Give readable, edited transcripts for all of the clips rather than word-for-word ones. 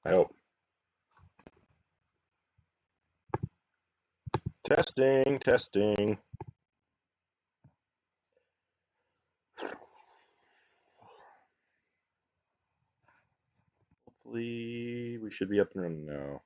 I hope. Testing, testing. Hopefully, we should be up and running now.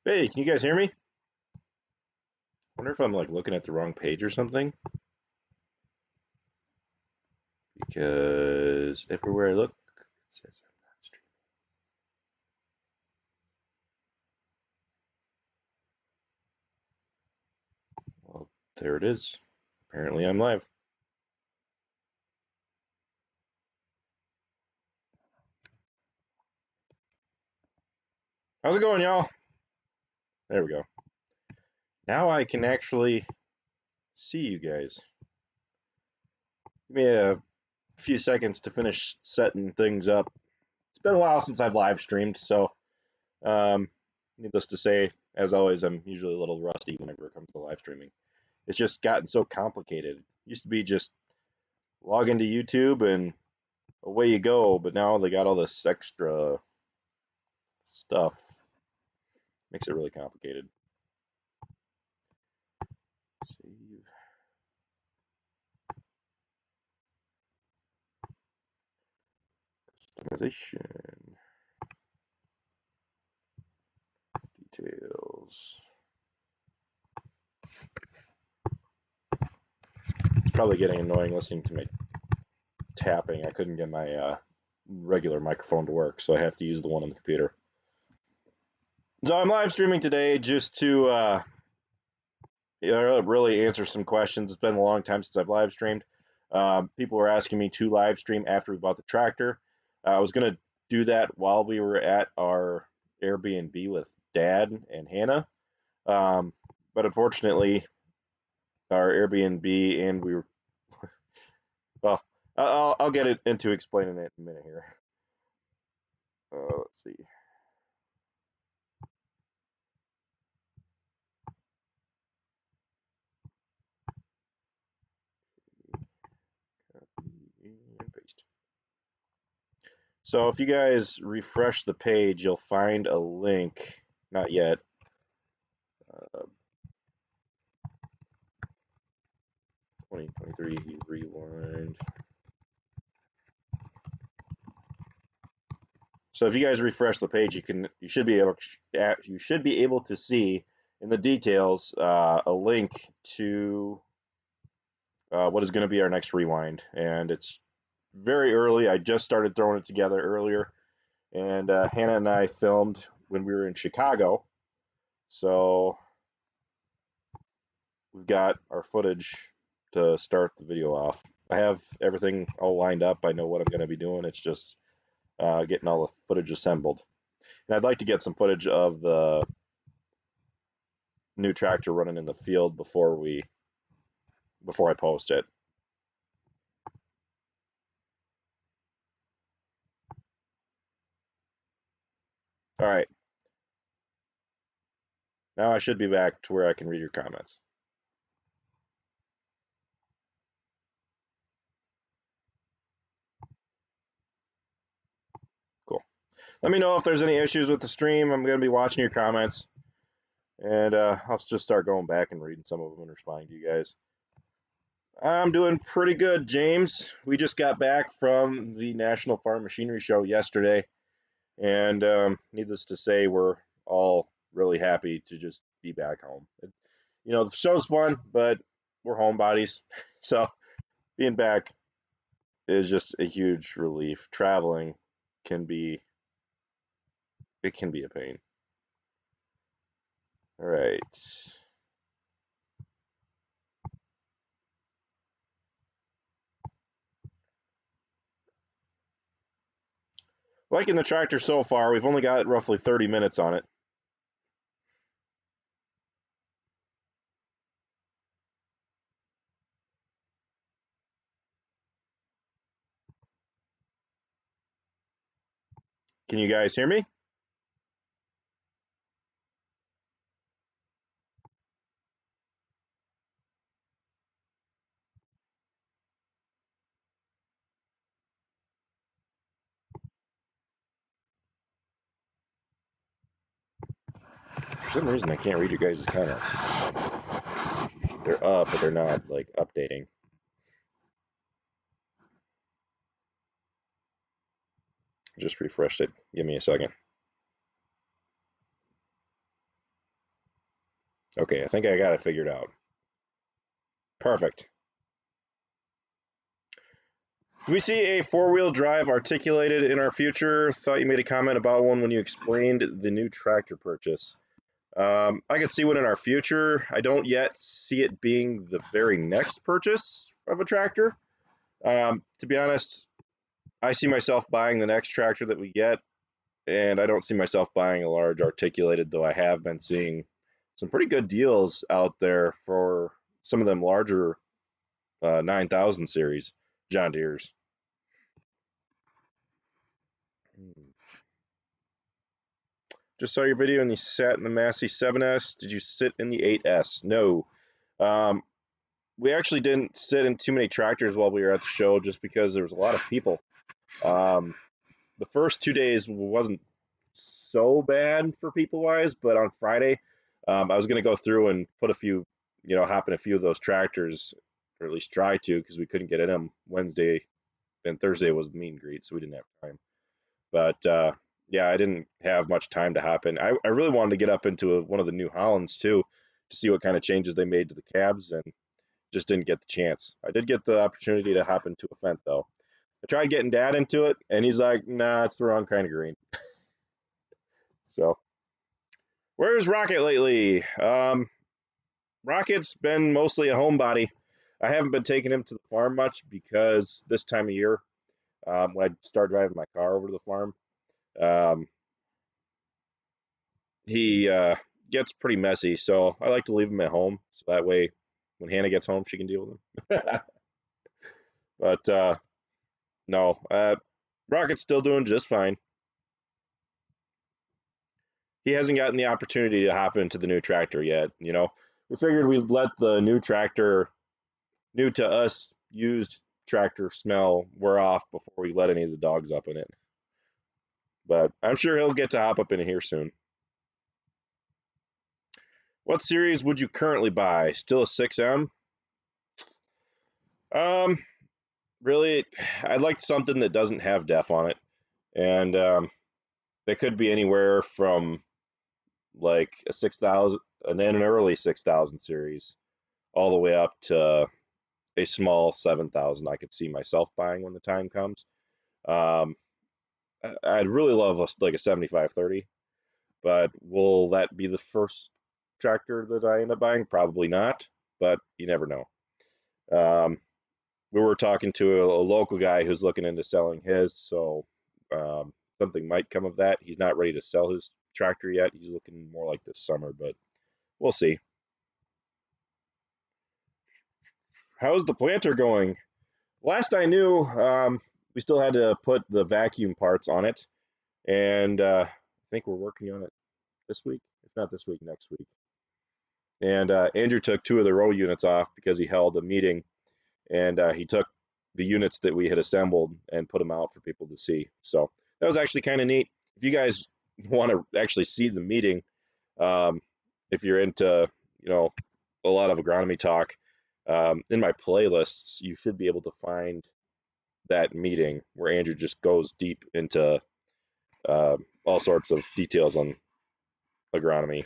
Hey, can you guys hear me? I wonder if I'm like looking at the wrong page or something. Because everywhere I look, it says I'm not streaming. Well, there it is. Apparently I'm live. How's it going, y'all? There we go. Now I can actually see you guys. Give me a few seconds to finish setting things up. It's been a while since I've live streamed, so needless to say, as always, I'm usually a little rusty whenever it comes to live streaming. It's just gotten so complicated. It used to be just log into YouTube and away you go, but now they got all this extra stuff. Makes it really complicated. Save. Customization. Details. It's probably getting annoying listening to me tapping. I couldn't get my regular microphone to work, so I have to use the one on the computer. So I'm live streaming today just to really answer some questions. It's been a long time since I've live streamed. People were asking me to live stream after we bought the tractor. I was going to do that while we were at our Airbnb with Dad and Hannah. But unfortunately, our Airbnb and we were, well, I'll get into explaining it in a minute here. Let's see. Copy and paste. So if you guys refresh the page, you'll find a link. Not yet. 2023 rewind. So if you guys refresh the page, you should be able to see in the details a link to what is going to be our next rewind, and it's very early. I just started throwing it together earlier, and Hannah and I filmed when we were in Chicago, so we've got our footage to start the video off. I have everything all lined up. I know what I'm going to be doing. It's just getting all the footage assembled. And I'd like to get some footage of the new tractor running in the field before I post it. All right. Now I should be back to where I can read your comments. Cool. Let me know if there's any issues with the stream. I'm going to be watching your comments. And I'll just start going back and reading some of them and responding to you guys. I'm doing pretty good, James. We just got back from the National Farm Machinery Show yesterday. And needless to say, we're all really happy to just be back home. You know, the show's fun, but we're homebodies. So being back is just a huge relief. Traveling can be a pain. All right. Liking the tractor so far. We've only got roughly 30 minutes on it. Can you guys hear me? For some reason, I can't read your guys' comments. They're up, but they're not, like, updating. Just refreshed it. Give me a second. Okay, I think I got it figured out. Perfect. Do we see a four-wheel drive articulated in our future? Thought you made a comment about one when you explained the new tractor purchase. I could see one in our future. I don't yet see it being the very next purchase of a tractor. To be honest, I see myself buying the next tractor that we get, and I don't see myself buying a large articulated, though I have been seeing some pretty good deals out there for some of them larger 9000 series John Deere's. Just saw your video and you sat in the Massey 7S. Did you sit in the 8S? No. We actually didn't sit in too many tractors while we were at the show just because there was a lot of people. The first 2 days wasn't so bad for people-wise, but on Friday, I was going to go through and put a few, hop in a few of those tractors, or at least try to, because we couldn't get in them Wednesday, and Thursday was the meet and greet, so we didn't have time. But yeah, I didn't have much time to hop in. I really wanted to get up into one of the New Hollands too, to see what kind of changes they made to the cabs, and just didn't get the chance. I did get the opportunity to hop into a Fendt though. I tried getting Dad into it, and he's like, "Nah, it's the wrong kind of green." So, where's Rocket lately? Rocket's been mostly a homebody. I haven't been taking him to the farm much because this time of year, when I start driving my car over to the farm, um, he gets pretty messy. So I like to leave him at home, so that way when Hannah gets home, she can deal with him. But no, Rocket's still doing just fine. He hasn't gotten the opportunity to hop into the new tractor yet. We figured we'd let the new tractor, new to us, used tractor smell wear off before we let any of the dogs up in it. But I'm sure he'll get to hop up in here soon. What series would you currently buy? Still a 6M? Really, I'd like something that doesn't have def on it, and it could be anywhere from like a 6000 and then an early 6000 series all the way up to a small 7000 I could see myself buying when the time comes. I'd really love like a 7530, but will that be the first tractor that I end up buying? Probably not, but you never know. We were talking to a local guy who's looking into selling his, so something might come of that. He's not ready to sell his tractor yet. He's looking more like this summer, but we'll see. How's the planter going? Last I knew, we still had to put the vacuum parts on it, and I think we're working on it this week. If not this week, next week. And Andrew took 2 of the row units off because he held a meeting, and he took the units that we had assembled and put them out for people to see. So that was actually kind of neat. If you guys want to actually see the meeting, if you're into, a lot of agronomy talk, in my playlists, you should be able to find that meeting where Andrew just goes deep into all sorts of details on agronomy.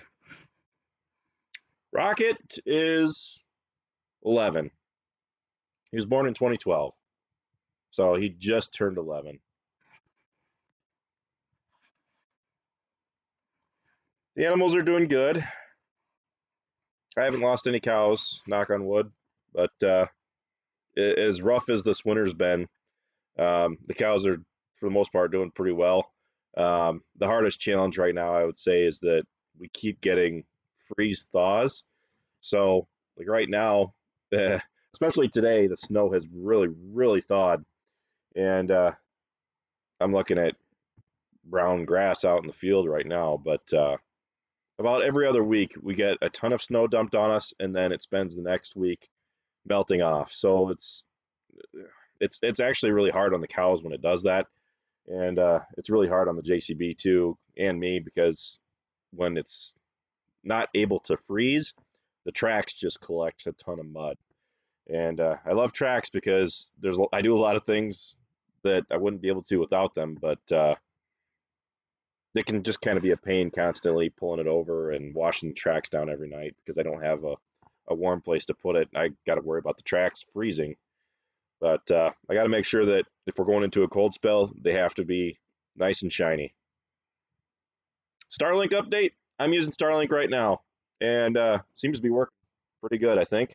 Rocket is 11. He was born in 2012, so he just turned 11. The animals are doing good. I haven't lost any cows, knock on wood, but as rough as this winter's been, the cows are, for the most part, doing pretty well. The hardest challenge right now, I would say, is that we keep getting freeze thaws. So, like right now, especially today, the snow has really, really thawed, and I'm looking at brown grass out in the field right now. But about every other week, we get a ton of snow dumped on us, and then it spends the next week melting off. So it's actually really hard on the cows when it does that, and it's really hard on the JCB too, and me, because when it's not able to freeze, the tracks just collect a ton of mud. And I love tracks because I do a lot of things that I wouldn't be able to without them, but they can just kind of be a pain constantly pulling it over and washing the tracks down every night because I don't have a warm place to put it. I got to worry about the tracks freezing. But I got to make sure that if we're going into a cold spell, they have to be nice and shiny. Starlink update. I'm using Starlink right now, and seems to be working pretty good, I think.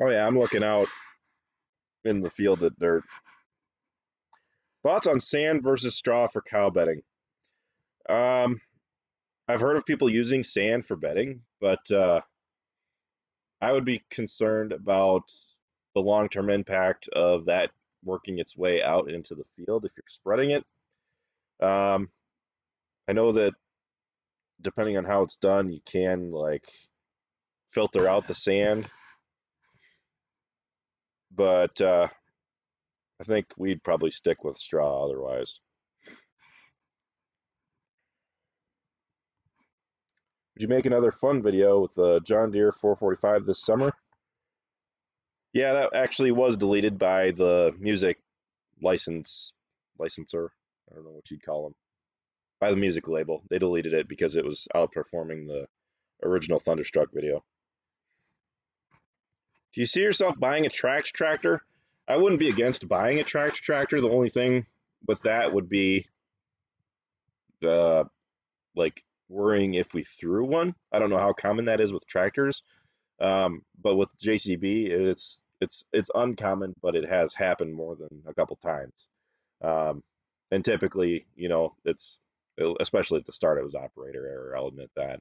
Oh yeah, I'm looking out in the field at dirt. Thoughts on sand versus straw for cow bedding? Um, I've heard of people using sand for bedding, but I would be concerned about the long-term impact of that working its way out into the field if you're spreading it. Um, I know that depending on how it's done, you can like filter out the sand, but I think we'd probably stick with straw otherwise. Would you make another fun video with the John Deere 445 this summer? Yeah, that actually was deleted by the music licensor. I don't know what you'd call them. By the music label. They deleted it because it was outperforming the original Thunderstruck video. Do you see yourself buying a tract tractor? I wouldn't be against buying a tract tractor. The only thing with that would be uh, like worrying if we threw one. I don't know how common that is with tractors, but with JCB, it's uncommon, but it has happened more than a couple times. Um, and typically, it's especially at the start, it was operator error. I'll admit that,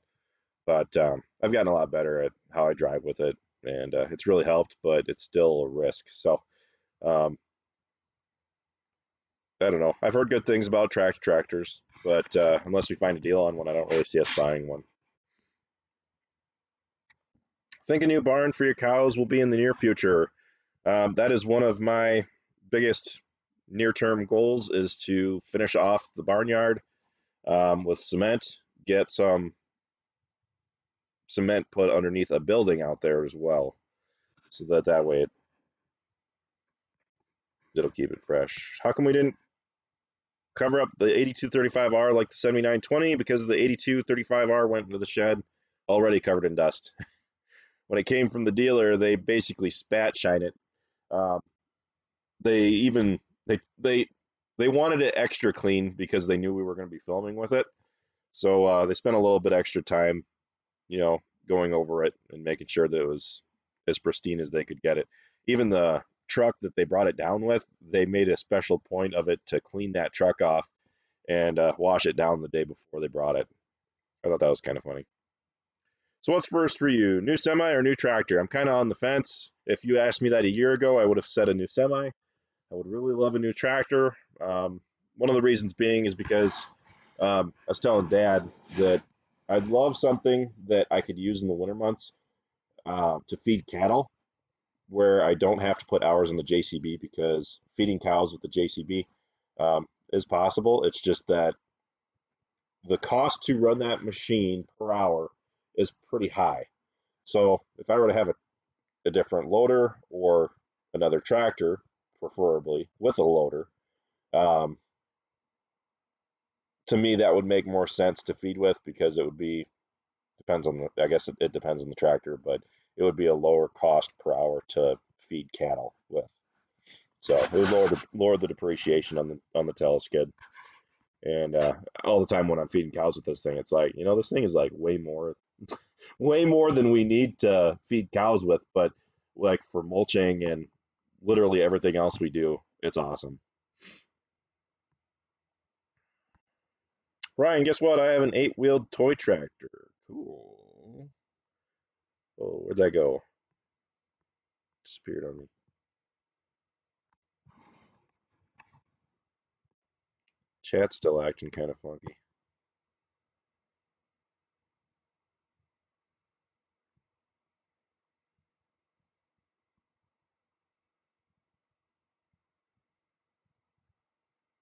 but I've gotten a lot better at how I drive with it, and it's really helped. But it's still a risk. So um, I don't know. I've heard good things about tractors, but unless we find a deal on one, I don't really see us buying one. Think a new barn for your cows will be in the near future. That is one of my biggest near-term goals, is to finish off the barnyard with cement, get some cement put underneath a building out there as well, so that way it'll keep it fresh. How come we didn't cover up the 8235R like the 7920? Because the 8235R went into the shed already covered in dust. When it came from the dealer, they basically spat shine it. They even they wanted it extra clean because they knew we were going to be filming with it. So they spent a little bit extra time, going over it and making sure that it was as pristine as they could get it. Even the truck that they brought it down with, they made a special point of it to clean that truck off and wash it down the day before they brought it. I thought that was kind of funny. So what's first for you, new semi or new tractor? I'm kind of on the fence. If you asked me that a year ago, I would have said a new semi. I would really love a new tractor. One of the reasons being is because I was telling Dad that I'd love something that I could use in the winter months to feed cattle, where I don't have to put hours in the JCB, because feeding cows with the JCB is possible. It's just that the cost to run that machine per hour is pretty high. So if I were to have a different loader or another tractor, preferably with a loader, um, to me that would make more sense to feed with, because it would be, I guess it depends on the tractor, but it would be a lower cost per hour to feed cattle with. So it would lower the depreciation on the teleskid. And all the time when I'm feeding cows with this thing, it's like, this thing is like way more than we need to feed cows with, but like for mulching and literally everything else we do. It's awesome. Ryan, guess what? I have an 8-wheeled toy tractor. Cool. Oh, where'd that go? Disappeared on me. Chat's still acting kind of funky.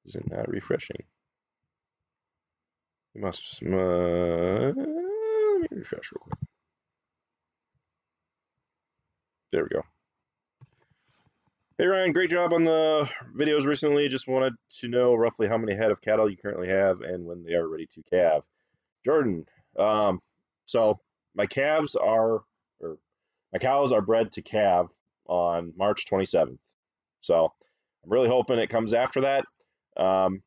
Is it not refreshing? It must. Let me refresh real quick. There we go. Hey Ryan, great job on the videos recently. Just wanted to know roughly how many head of cattle you currently have and when they are ready to calve. Jordan, so my calves are, or my cows are bred to calve on March 27th. So I'm really hoping it comes after that. Um,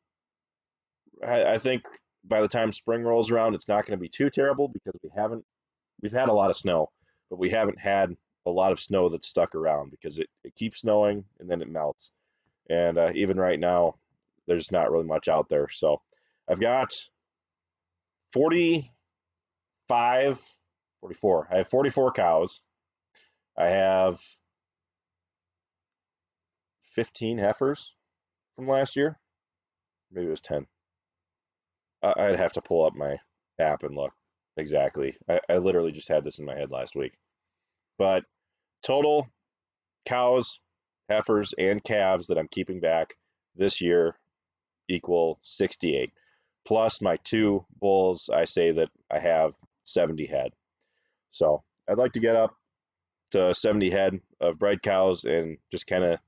I think by the time spring rolls around, it's not going to be too terrible because we've had a lot of snow, but we haven't had a lot of snow that's stuck around because it keeps snowing and then it melts. And even right now, there's not really much out there. So I've got 45, 44. I have 44 cows. I have 15 heifers from last year. Maybe it was 10. I'd have to pull up my app and look exactly. I literally just had this in my head last week. But total cows, heifers, and calves that I'm keeping back this year equal 68. Plus my 2 bulls, I say that I have 70 head. So I'd like to get up to 70 head of bred cows and just kind of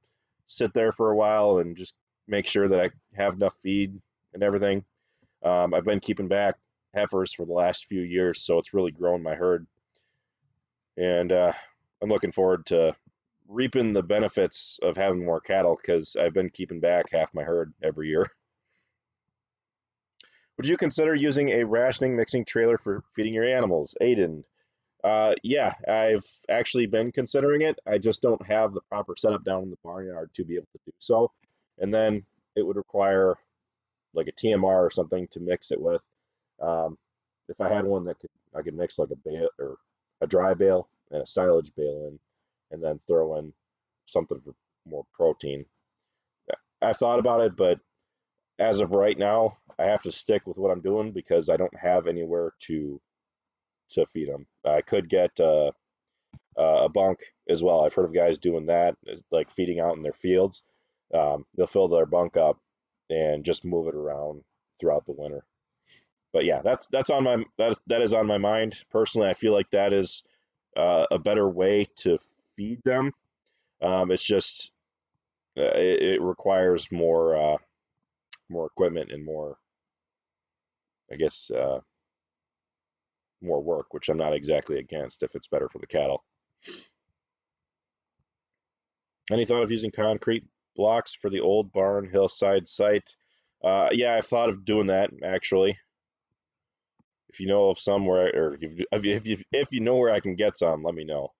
sit there for a while and just make sure that I have enough feed and everything. I've been keeping back heifers for the last few years, so it's really grown my herd. And I'm looking forward to reaping the benefits of having more cattle because I've been keeping back half my herd every year. Would you consider using a rationing mixing trailer for feeding your animals? Aiden. Yeah, I've actually been considering it. I just don't have the proper setup down in the barnyard to be able to do so. And then it would require like a TMR or something to mix it with. Um, if I had one that I could mix like a bale or a dry bale and a silage bale in, and then throw in something for more protein. I thought about it, but as of right now, I have to stick with what I'm doing because I don't have anywhere to feed them. I could get a bunk as well. I've heard of guys doing that, like feeding out in their fields. They'll fill their bunk up and just move it around throughout the winter. But yeah, that's on my that is on my mind personally. I feel like that is a better way to feed them. It's just it requires more equipment and more, I guess, more work, which I'm not exactly against if it's better for the cattle. Any thought of using concrete blocks for the old barn hillside site? Yeah, I've thought of doing that actually. If you know of somewhere, or if you know where I can get some, let me know.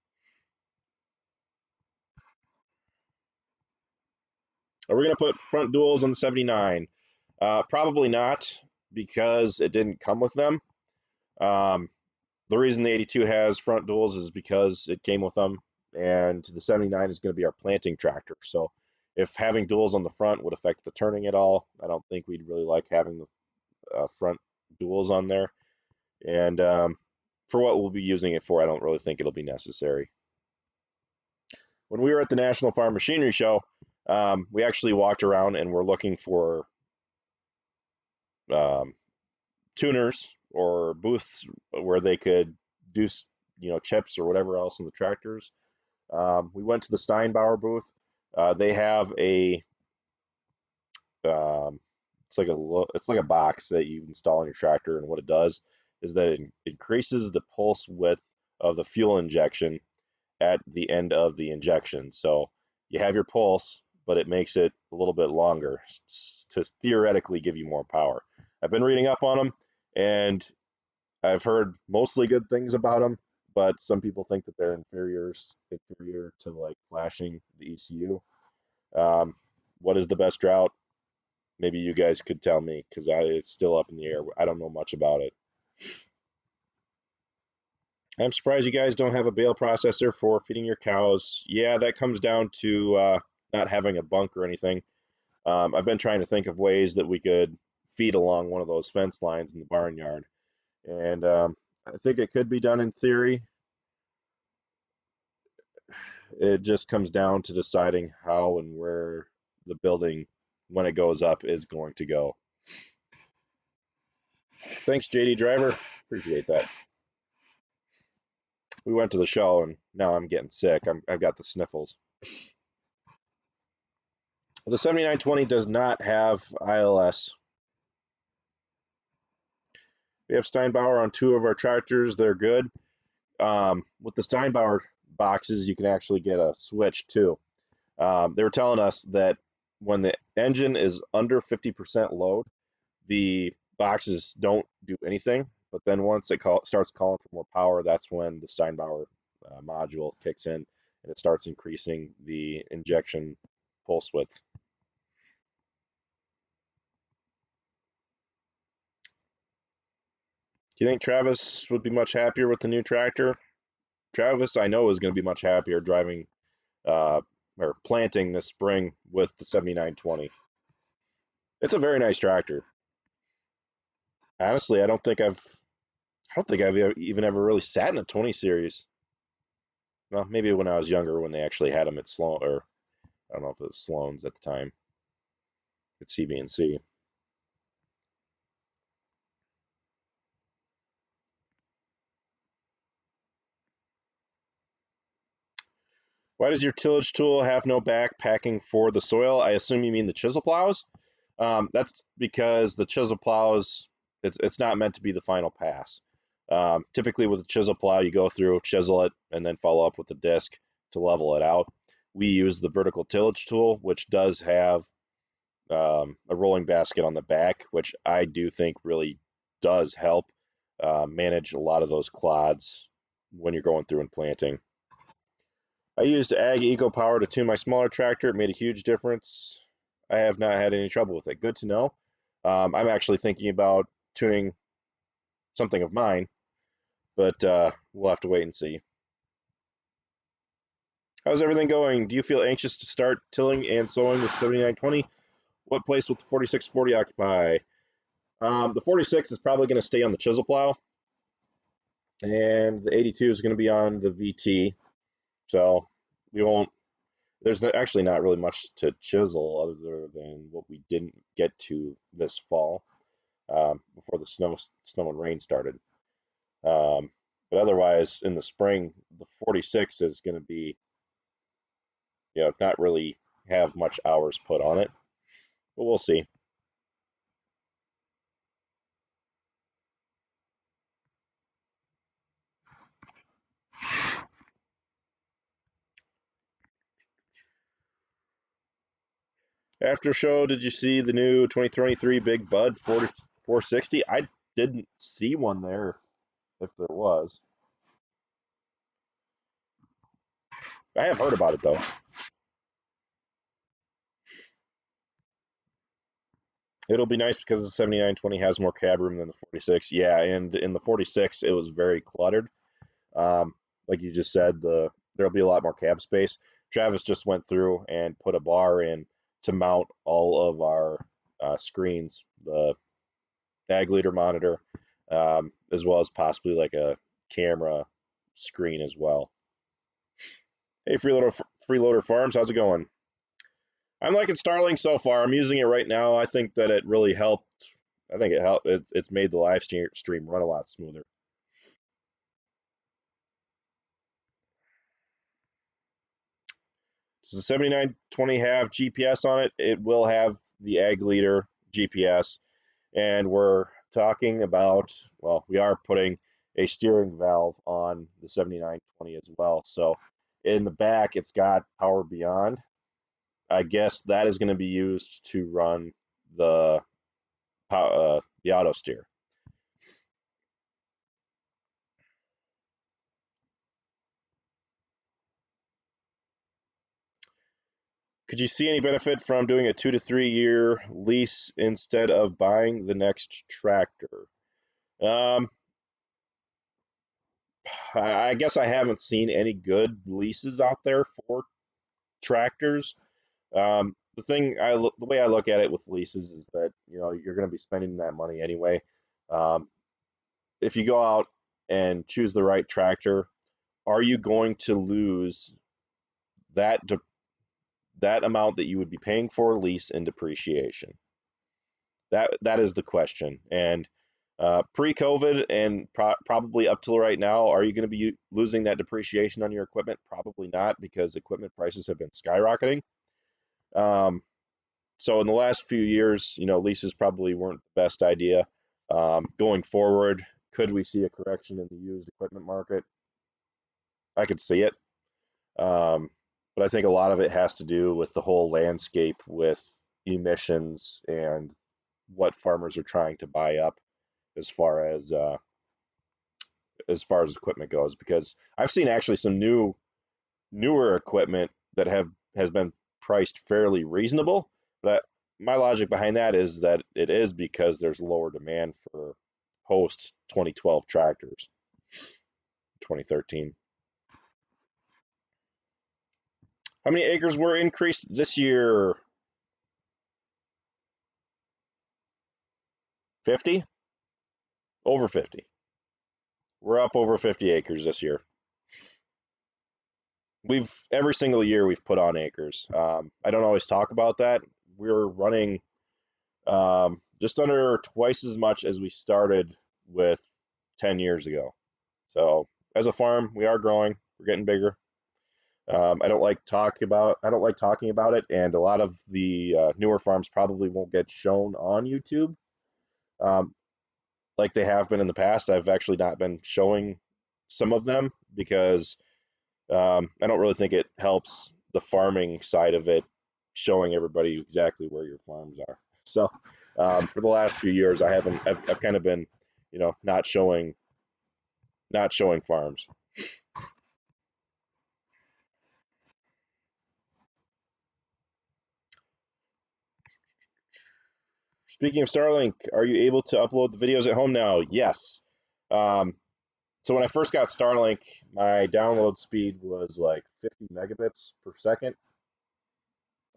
Are we gonna put front duals on the 79? Probably not because it didn't come with them. Um, the reason the 82 has front duals is because it came with them, and the 79 is going to be our planting tractor. So if having duals on the front would affect the turning at all, I don't think we'd really like having the front duals on there. And for what we'll be using it for, I don't really think it'll be necessary. When we were at the National Farm Machinery Show, we actually walked around and were looking for um, tuners or booths where they could do chips or whatever else in the tractors. We went to the Steinbauer booth. They have a it's like a box that you install on your tractor, and what it does is that it increases the pulse width of the fuel injection at the end of the injection. So you have your pulse, but it makes it a little bit longer to theoretically give you more power. I've been reading up on them, and I've heard mostly good things about them, but some people think that they're inferior to like flashing the ECU. What is the best drought? Maybe you guys could tell me, because it's still up in the air. I don't know much about it. I'm surprised you guys don't have a bale processor for feeding your cows. Yeah, that comes down to not having a bunk or anything. I've been trying to think of ways that we could feed along one of those fence lines in the barnyard. And I think it could be done in theory. It just comes down to deciding how and where the building, when it goes up, is going to go. Thanks, JD Driver. Appreciate that. We went to the show, and now I'm getting sick. I've got the sniffles. The 7920 does not have ILS. We have Steinbauer on 2 of our tractors. They're good. With the Steinbauer boxes, you can actually get a switch too. They were telling us that when the engine is under 50% load, the boxes don't do anything. But then once it starts calling for more power, that's when the Steinbauer module kicks in and it starts increasing the injection pulse width. Do you think Travis would be much happier with the new tractor? Travis, I know, is going to be much happier driving or planting this spring with the 7920. It's a very nice tractor. Honestly, I don't think I've even ever really sat in a 20 series. Well, maybe when I was younger, when they actually had them at Sloan, or I don't know if it was Sloan's at the time, at CB&C. Why does your tillage tool have no backpacking for the soil? I assume you mean the chisel plows. That's because the chisel plows, it's not meant to be the final pass. Typically with a chisel plow, you go through, chisel it, and then follow up with the disc to level it out. We use the vertical tillage tool, which does have a rolling basket on the back, which I do think really does help manage a lot of those clods when you're going through and planting. I used Ag Eco Power to tune my smaller tractor. It made a huge difference. I have not had any trouble with it. Good to know. I'm actually thinking about tuning something of mine, but we'll have to wait and see. How's everything going? Do you feel anxious to start tilling and sowing with 7920? What place will the 4640 occupy? The 46 is probably going to stay on the chisel plow, and the 82 is going to be on the VT. So we won't. There's actually not really much to chisel other than what we didn't get to this fall before the snow and rain started. But otherwise, in the spring, the 46 is going to be, not really have much hours put on it. But we'll see. After show, did you see the new 2023 Big Bud 460? I didn't see one there, if there was. I have heard about it though. It'll be nice because the 7920 has more cab room than the 46. Yeah, and in the 46, it was very cluttered. Like you just said, there'll be a lot more cab space. Travis just went through and put a bar in to mount all of our screens, the ag leader monitor, as well as possibly like a camera screen as well. Hey, Freeloader Farms, how's it going? I'm liking Starlink so far. I'm using it right now. I think that it really helped. I think it helped. It's made the live stream run a lot smoother. Does the 7920 have GPS on it? It will have the Ag Leader GPS, and we're talking about, well, we are putting a steering valve on the 7920 as well. So in the back, it's got Power Beyond. I guess that is going to be used to run the auto steer. Could you see any benefit from doing a 2 to 3 year lease instead of buying the next tractor? I guess I haven't seen any good leases out there for tractors. The way I look at it with leases is that you're going to be spending that money anyway. Um, if you go out and choose the right tractor, are you going to lose that that amount that you would be paying for a lease in depreciation? That is the question. And pre-COVID and probably up till right now, are you going to be losing that depreciation on your equipment? Probably not, because equipment prices have been skyrocketing. So in the last few years, leases probably weren't the best idea. Going forward, could we see a correction in the used equipment market? I could see it. But I think a lot of it has to do with the whole landscape with emissions and what farmers are trying to buy up as far as equipment goes. Because I've seen actually some newer equipment that has been priced fairly reasonable, but my logic behind that is that it is because there's lower demand for post 2012 tractors, 2013. How many acres were increased this year? 50? Over 50. We're up over 50 acres this year. Every single year we've put on acres. I don't always talk about that. We're running just under twice as much as we started with 10 years ago. So as a farm, we are growing. We're getting bigger. I don't like talking about it, and a lot of the newer farms probably won't get shown on YouTube, like they have been in the past. I've actually not been showing some of them because I don't really think it helps the farming side of it, showing everybody exactly where your farms are. So for the last few years, I've kind of been, not showing farms. Speaking of Starlink, are you able to upload the videos at home now? Yes. So when I first got Starlink, my download speed was like 50 megabits per second,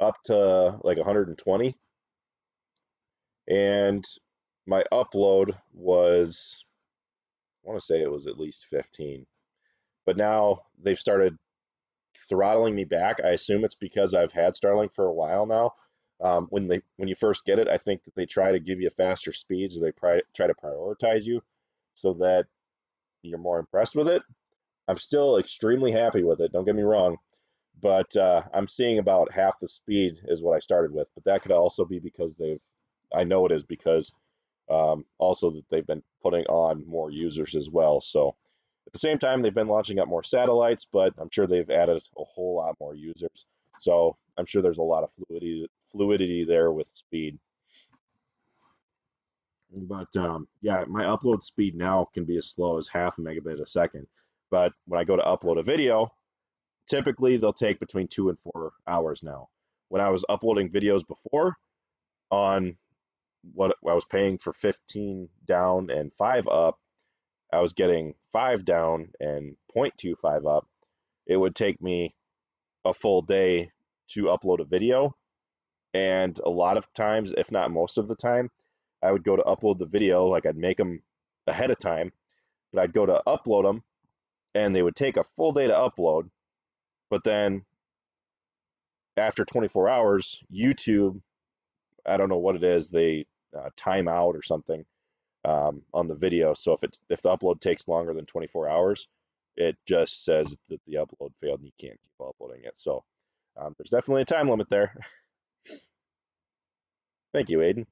up to like 120. And my upload was, I want to say it was at least 15. But now they've started throttling me back. I assume it's because I've had Starlink for a while now. When you first get it, I think that they try to give you faster speeds, or they try to prioritize you so that you're more impressed with it. I'm still extremely happy with it, don't get me wrong, but I'm seeing about half the speed is what I started with. But that could also be because I know it is because also that they've been putting on more users as well. So at the same time, they've been launching up more satellites, but I'm sure they've added a whole lot more users. So I'm sure there's a lot of fluidity there with speed. But yeah, my upload speed now can be as slow as half a megabit a second. But when I go to upload a video, typically they'll take between 2 and 4 hours now. When I was uploading videos before on what I was paying for 15 down and 5 up, I was getting 5 down and 0.25 up. It would take me a full day to upload a video. And a lot of times, if not most of the time, I would go to upload the video, like I'd make them ahead of time, but I'd go to upload them and they would take a full day to upload. But then after 24 hours, YouTube, I don't know what it is, they time out or something on the video. So if the upload takes longer than 24 hours, it just says that the upload failed and you can't keep uploading it. So there's definitely a time limit there. Thank you, Aiden.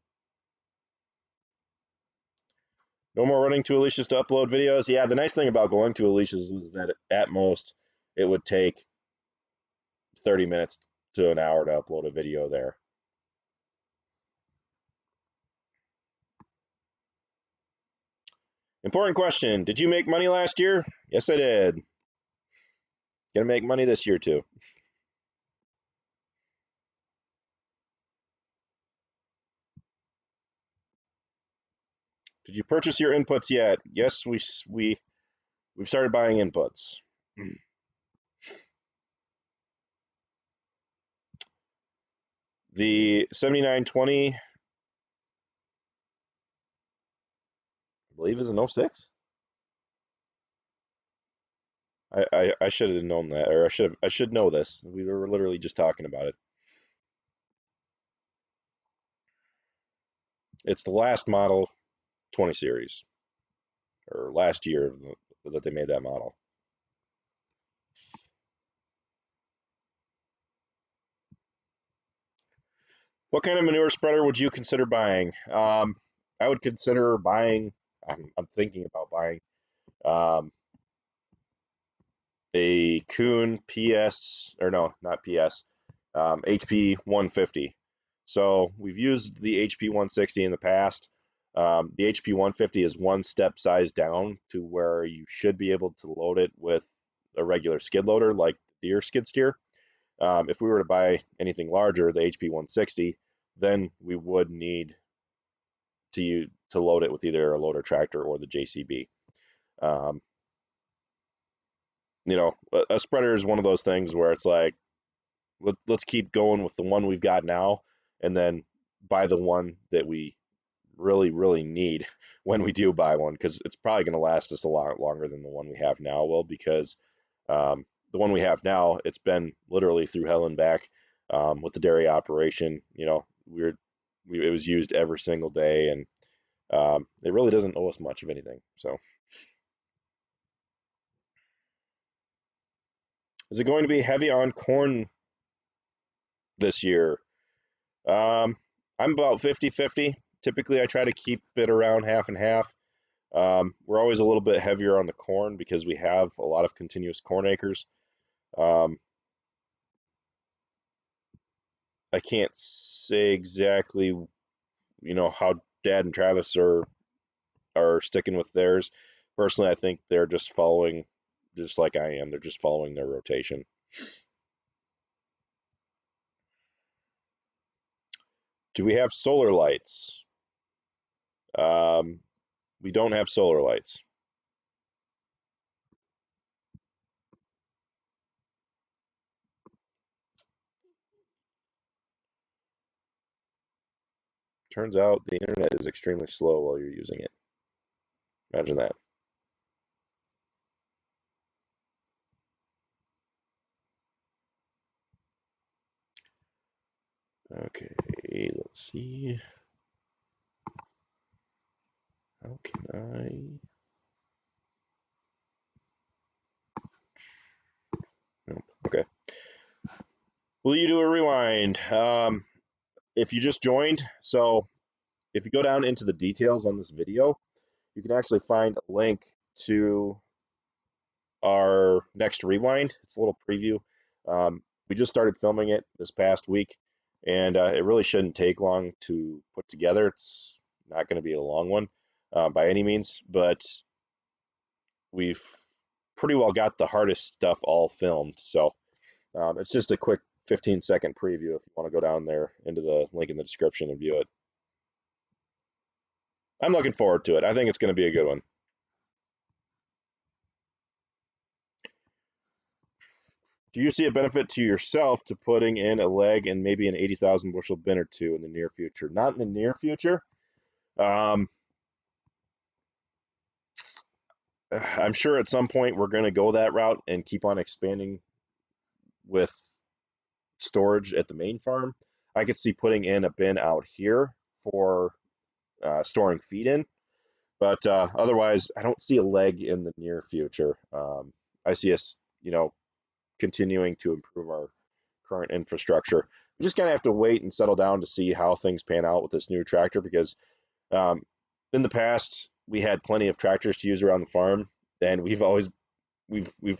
No more running to Alicia's to upload videos. Yeah, the nice thing about going to Alicia's was that at most it would take 30 minutes to an hour to upload a video there. Important question. Did you make money last year? Yes, I did. Gonna make money this year too. Did you purchase your inputs yet? Yes, we've started buying inputs. The 7920, I believe, is an 06. I should have known that, or I should know this. We were literally just talking about it. It's the last model 20 series, or last year that they made that model. What kind of manure spreader would you consider buying? I would consider buying. I'm thinking about buying a Kuhn PS, or no, not PS, HP 150. So we've used the HP 160 in the past. The HP 150 is one step size down to where you should be able to load it with a regular skid loader like the Deere skid steer. If we were to buy anything larger, the HP 160, then we would need to load it with either a loader tractor or the JCB. Um, a spreader is one of those things where it's like, let's keep going with the one we've got now, and then buy the one that we really, really need when we do buy one, because it's probably going to last us a lot longer than the one we have now will, because the one we have now, it's been literally through hell and back with the dairy operation. It was used every single day, and it really doesn't owe us much of anything. So, is it going to be heavy on corn this year? I'm about 50-50. Typically, I try to keep it around half and half. We're always a little bit heavier on the corn because we have a lot of continuous corn acres. I can't say exactly, how Dad and Travis are sticking with theirs. Personally, I think they're just following, just like I am. They're just following their rotation. Do we have solar lights? We don't have solar lights. Turns out the internet is extremely slow while you're using it. Imagine that. Okay, let's see. How can I? Nope. Okay. Will you do a rewind? If you just joined, so if you go down into the details on this video, you can actually find a link to our next rewind. It's a little preview. We just started filming it this past week, and it really shouldn't take long to put together. It's not going to be a long one by any means, but we've pretty well got the hardest stuff all filmed. So it's just a quick 15-second preview if you want to go down there into the link in the description and view it. I'm looking forward to it. I think it's going to be a good one. Do you see a benefit to yourself to putting in a leg and maybe an 80,000 bushel bin or two in the near future? Not in the near future. I'm sure at some point we're going to go that route and keep on expanding with storage at the main farm. I could see putting in a bin out here for storing feed in, but otherwise, I don't see a leg in the near future. I see us, continuing to improve our current infrastructure. We just kind of have to wait and settle down to see how things pan out with this new tractor, because in the past we had plenty of tractors to use around the farm, and we've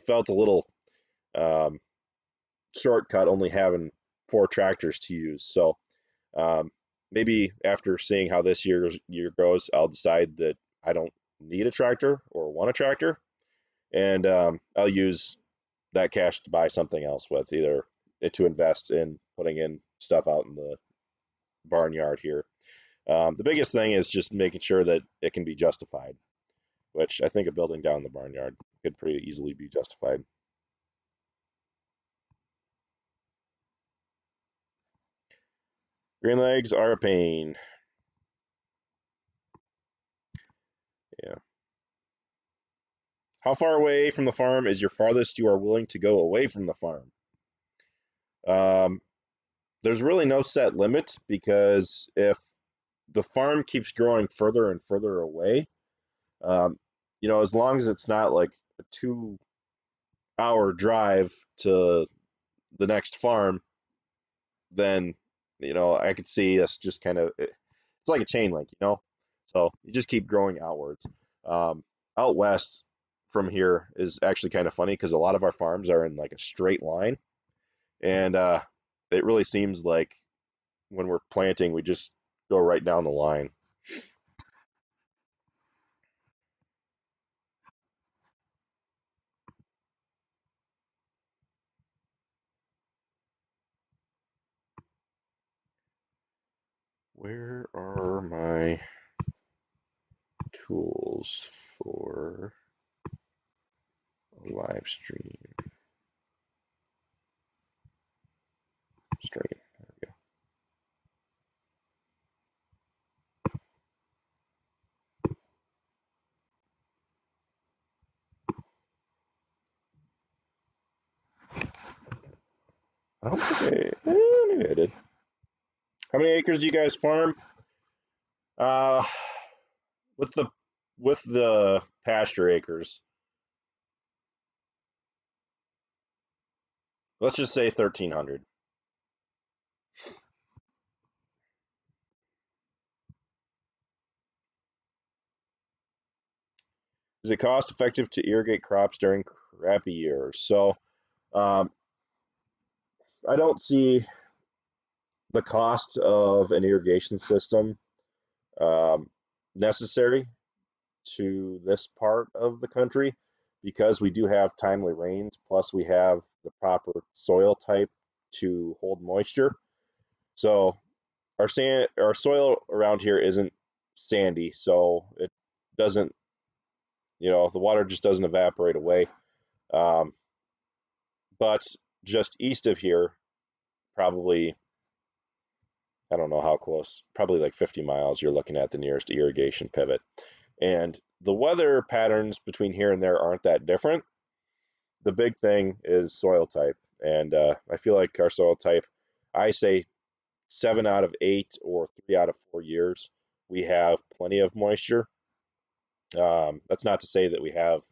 felt a little shortcut only having 4 tractors to use. So maybe after seeing how this year goes, I'll decide that I don't need a tractor or want a tractor, and I'll use that cash to buy something else with, either to invest in putting in stuff out in the barnyard here, The biggest thing is just making sure that it can be justified, which I think a building down the barnyard could pretty easily be justified. Green legs are a pain. Yeah. How far away from the farm is your farthest you are willing to go away from the farm? Um, there's really no set limit, because if the farm keeps growing further and further away, um, as long as it's not like a 2-hour drive to the next farm, then I could see us just kind of, it's like a chain link. So you just keep growing outwards. Out west from here is actually kind of funny, because a lot of our farms are in like a straight line, and it really seems like when we're planting, we just go right down the line. Where are my tools for a live stream? There we go. I don't think maybe I did. How many acres do you guys farm? Uh, with the pasture acres, let's just say 1,300. Is it cost effective to irrigate crops during crappy years? So um, I don't see the cost of an irrigation system um, necessary to this part of the country, because we do have timely rains, plus we have the proper soil type to hold moisture. So our soil around here isn't sandy, so it doesn't, the water just doesn't evaporate away. Um, but just east of here, probably, I don't know how close, probably like 50 miles, you're looking at the nearest irrigation pivot. And the weather patterns between here and there aren't that different. The big thing is soil type. And I feel like our soil type, I say 7 out of 8 or 3 out of 4 years, we have plenty of moisture. That's not to say that we have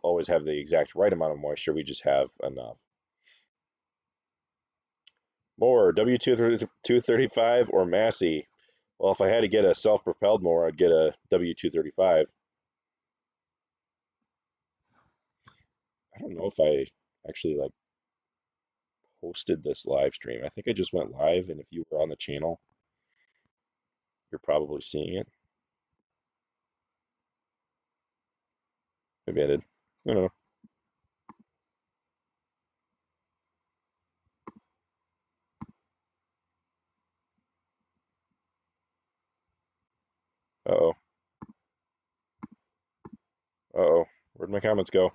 always have the exact right amount of moisture. We just have enough. More W235 or Massey? Well, if I had to get a self-propelled mower, I'd get a W235. I don't know if I actually like posted this live stream. I think I just went live, and if you were on the channel, you're probably seeing it. Maybe I did. I don't know. Uh-oh. Uh-oh. Where'd my comments go?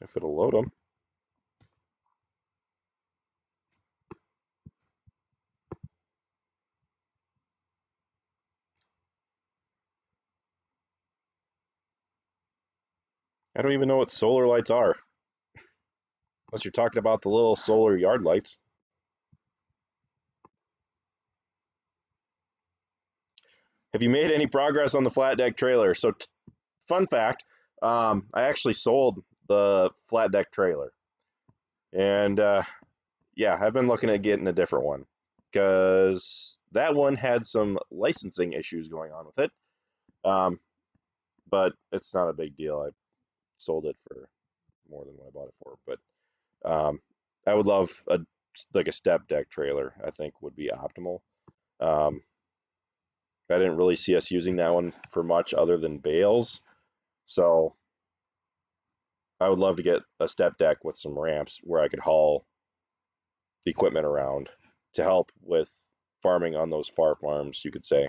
If it'll load them. I don't even know what solar lights are, unless you're talking about the little solar yard lights. Have you made any progress on the flat deck trailer? So, fun fact, I actually sold the flat deck trailer. And yeah, I've been looking at getting a different one, because that one had some licensing issues going on with it. But it's not a big deal. I sold it for more than what I bought it for. But I would love like a step deck trailer. I think would be optimal. Um, I didn't really see us using that one for much other than bales. So I would love to get a step deck with some ramps where I could haul the equipment around to help with farming on those far farms, you could say.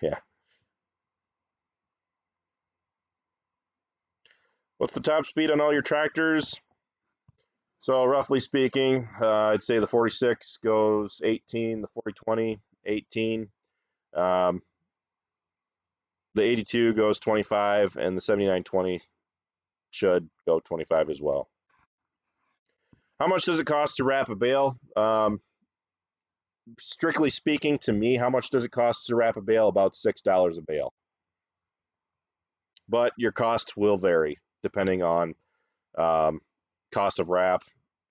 Yeah. What's the top speed on all your tractors? So roughly speaking, I'd say the 46 goes 18, the 4020 18, um, the 82 goes 25, and the 7920 should go 25 as well. How much does it cost to wrap a bale? Strictly speaking, to me, how much does it cost to wrap a bale? About $6 a bale. But your cost will vary depending on um, cost of wrap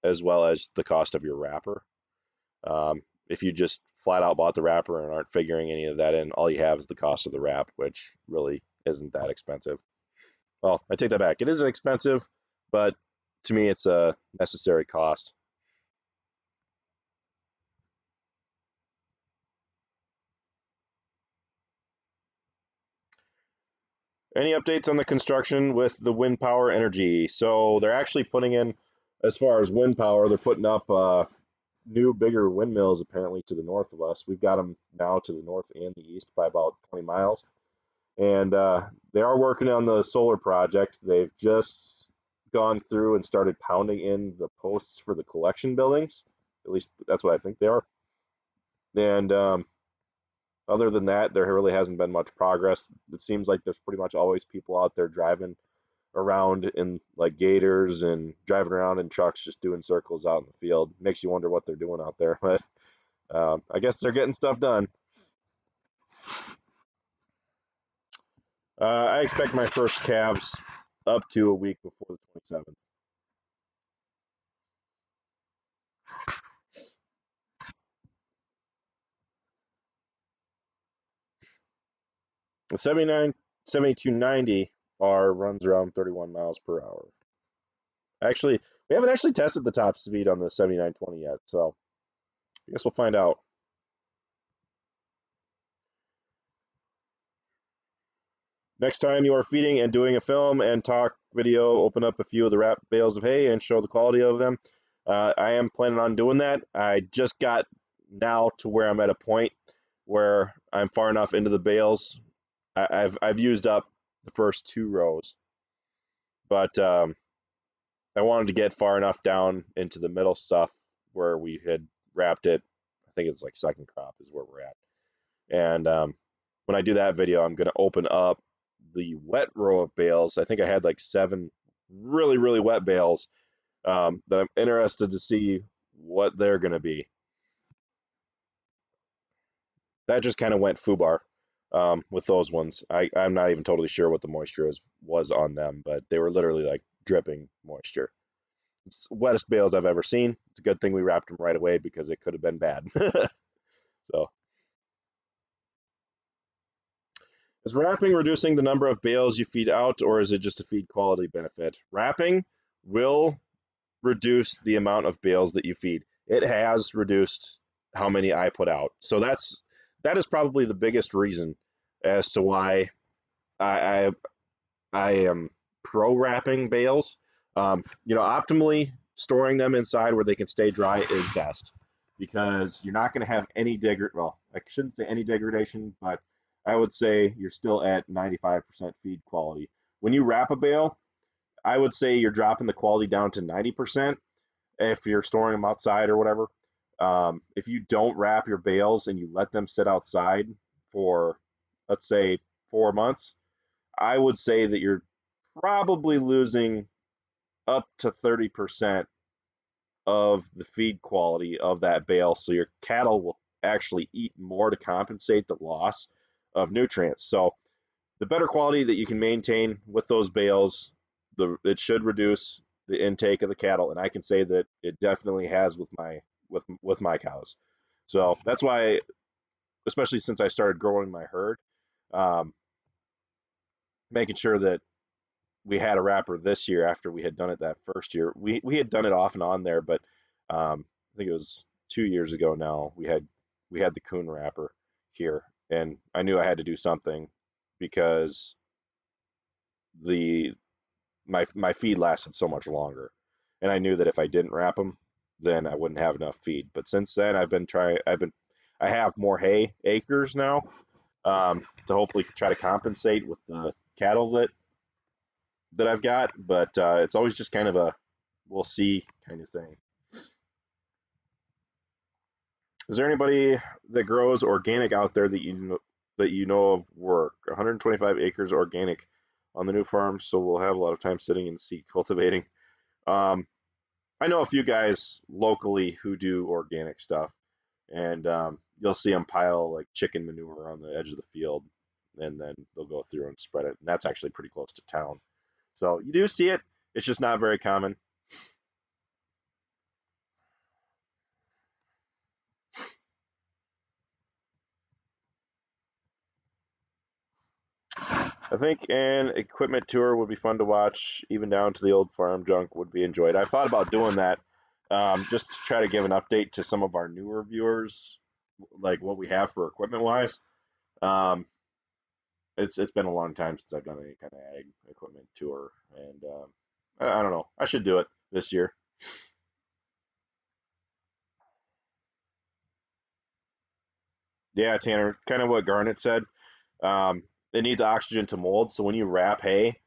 as well as the cost of your wrapper. If you just flat out bought the wrapper and aren't figuring any of that in, all you have is the cost of the wrap, which really isn't that expensive. Well, I take that back. It is expensive, but to me, it's a necessary cost. Any updates on the construction with the wind power energy? So they're actually putting in, as far as wind power, they're putting up new, bigger windmills apparently to the north of us. We've got them now to the north and the east by about 20 miles. And they are working on the solar project. They've just gone through and started pounding in the posts for the collection buildings. At least that's what I think they are. And other than that, there really hasn't been much progress. It seems like there's pretty much always people out there driving around in like gators and driving around in trucks just doing circles out in the field. Makes you wonder what they're doing out there. But I guess they're getting stuff done. I expect my first calves up to a week before the 27th. The 7290 R runs around 31 miles per hour. Actually, we haven't actually tested the top speed on the 7920 yet, so I guess we'll find out. Next time you are feeding and doing a film and talk video, open up a few of the wrapped bales of hay and show the quality of them. I am planning on doing that. I just got now to where I'm at a point where I'm far enough into the bales. I've used up the first 2 rows, but I wanted to get far enough down into the middle stuff where we had wrapped it. I think it's like second crop is where we're at. And when I do that video, I'm going to open up the wet row of bales. I think I had like 7 really, really wet bales that I'm interested to see what they're going to be. That just kind of went foobar with those ones. I'm not even totally sure what the moisture was on them, but they were literally like dripping moisture. It's the wettest bales I've ever seen. It's a good thing we wrapped them right away because it could have been bad. So, is wrapping reducing the number of bales you feed out, or is it just a feed quality benefit? Wrapping will reduce the amount of bales that you feed. It has reduced how many I put out. So that is probably the biggest reason as to why I I am pro wrapping bales. Optimally storing them inside where they can stay dry is best because you're not going to have any well, I shouldn't say any degradation, but I would say you're still at 95% feed quality. When you wrap a bale, I would say you're dropping the quality down to 90% if you're storing them outside or whatever. If you don't wrap your bales and you let them sit outside for, let's say, 4 months, I would say that you're probably losing up to 30% of the feed quality of that bale. So your cattle will actually eat more to compensate the loss of nutrients. So the better quality that you can maintain with those bales, it should reduce the intake of the cattle. And I can say that it definitely has with my cows. So that's why, especially since I started growing my herd, um, making sure that we had a wrapper this year after we had done it that first year. We had done it off and on there, but I think it was 2 years ago now. We had the coon wrapper here, and I knew I had to do something because the my feed lasted so much longer, and I knew that if I didn't wrap them, then I wouldn't have enough feed. But since then, I have more hay acres now, to hopefully try to compensate with the cattle that I've got. But it's always just kind of a we'll see kind of thing. Is there anybody that grows organic out there that you know of work? 125 acres organic on the new farm, so we'll have a lot of time sitting in the seat cultivating. Um, I know a few guys locally who do organic stuff, and you'll see them pile like chicken manure on the edge of the field, and then they'll go through and spread it. And that's actually pretty close to town, so you do see it. It's just not very common. I think an equipment tour would be fun to watch, even down to the old farm junk would be enjoyed. I've thought about doing that, just to try to give an update to some of our newer viewers, like what we have for equipment wise. Um, it's been a long time since I've done any kind of ag equipment tour, and I don't know. I should do it this year. Yeah, Tanner, kind of what Garnet said. Um, it needs oxygen to mold, so when you wrap hay,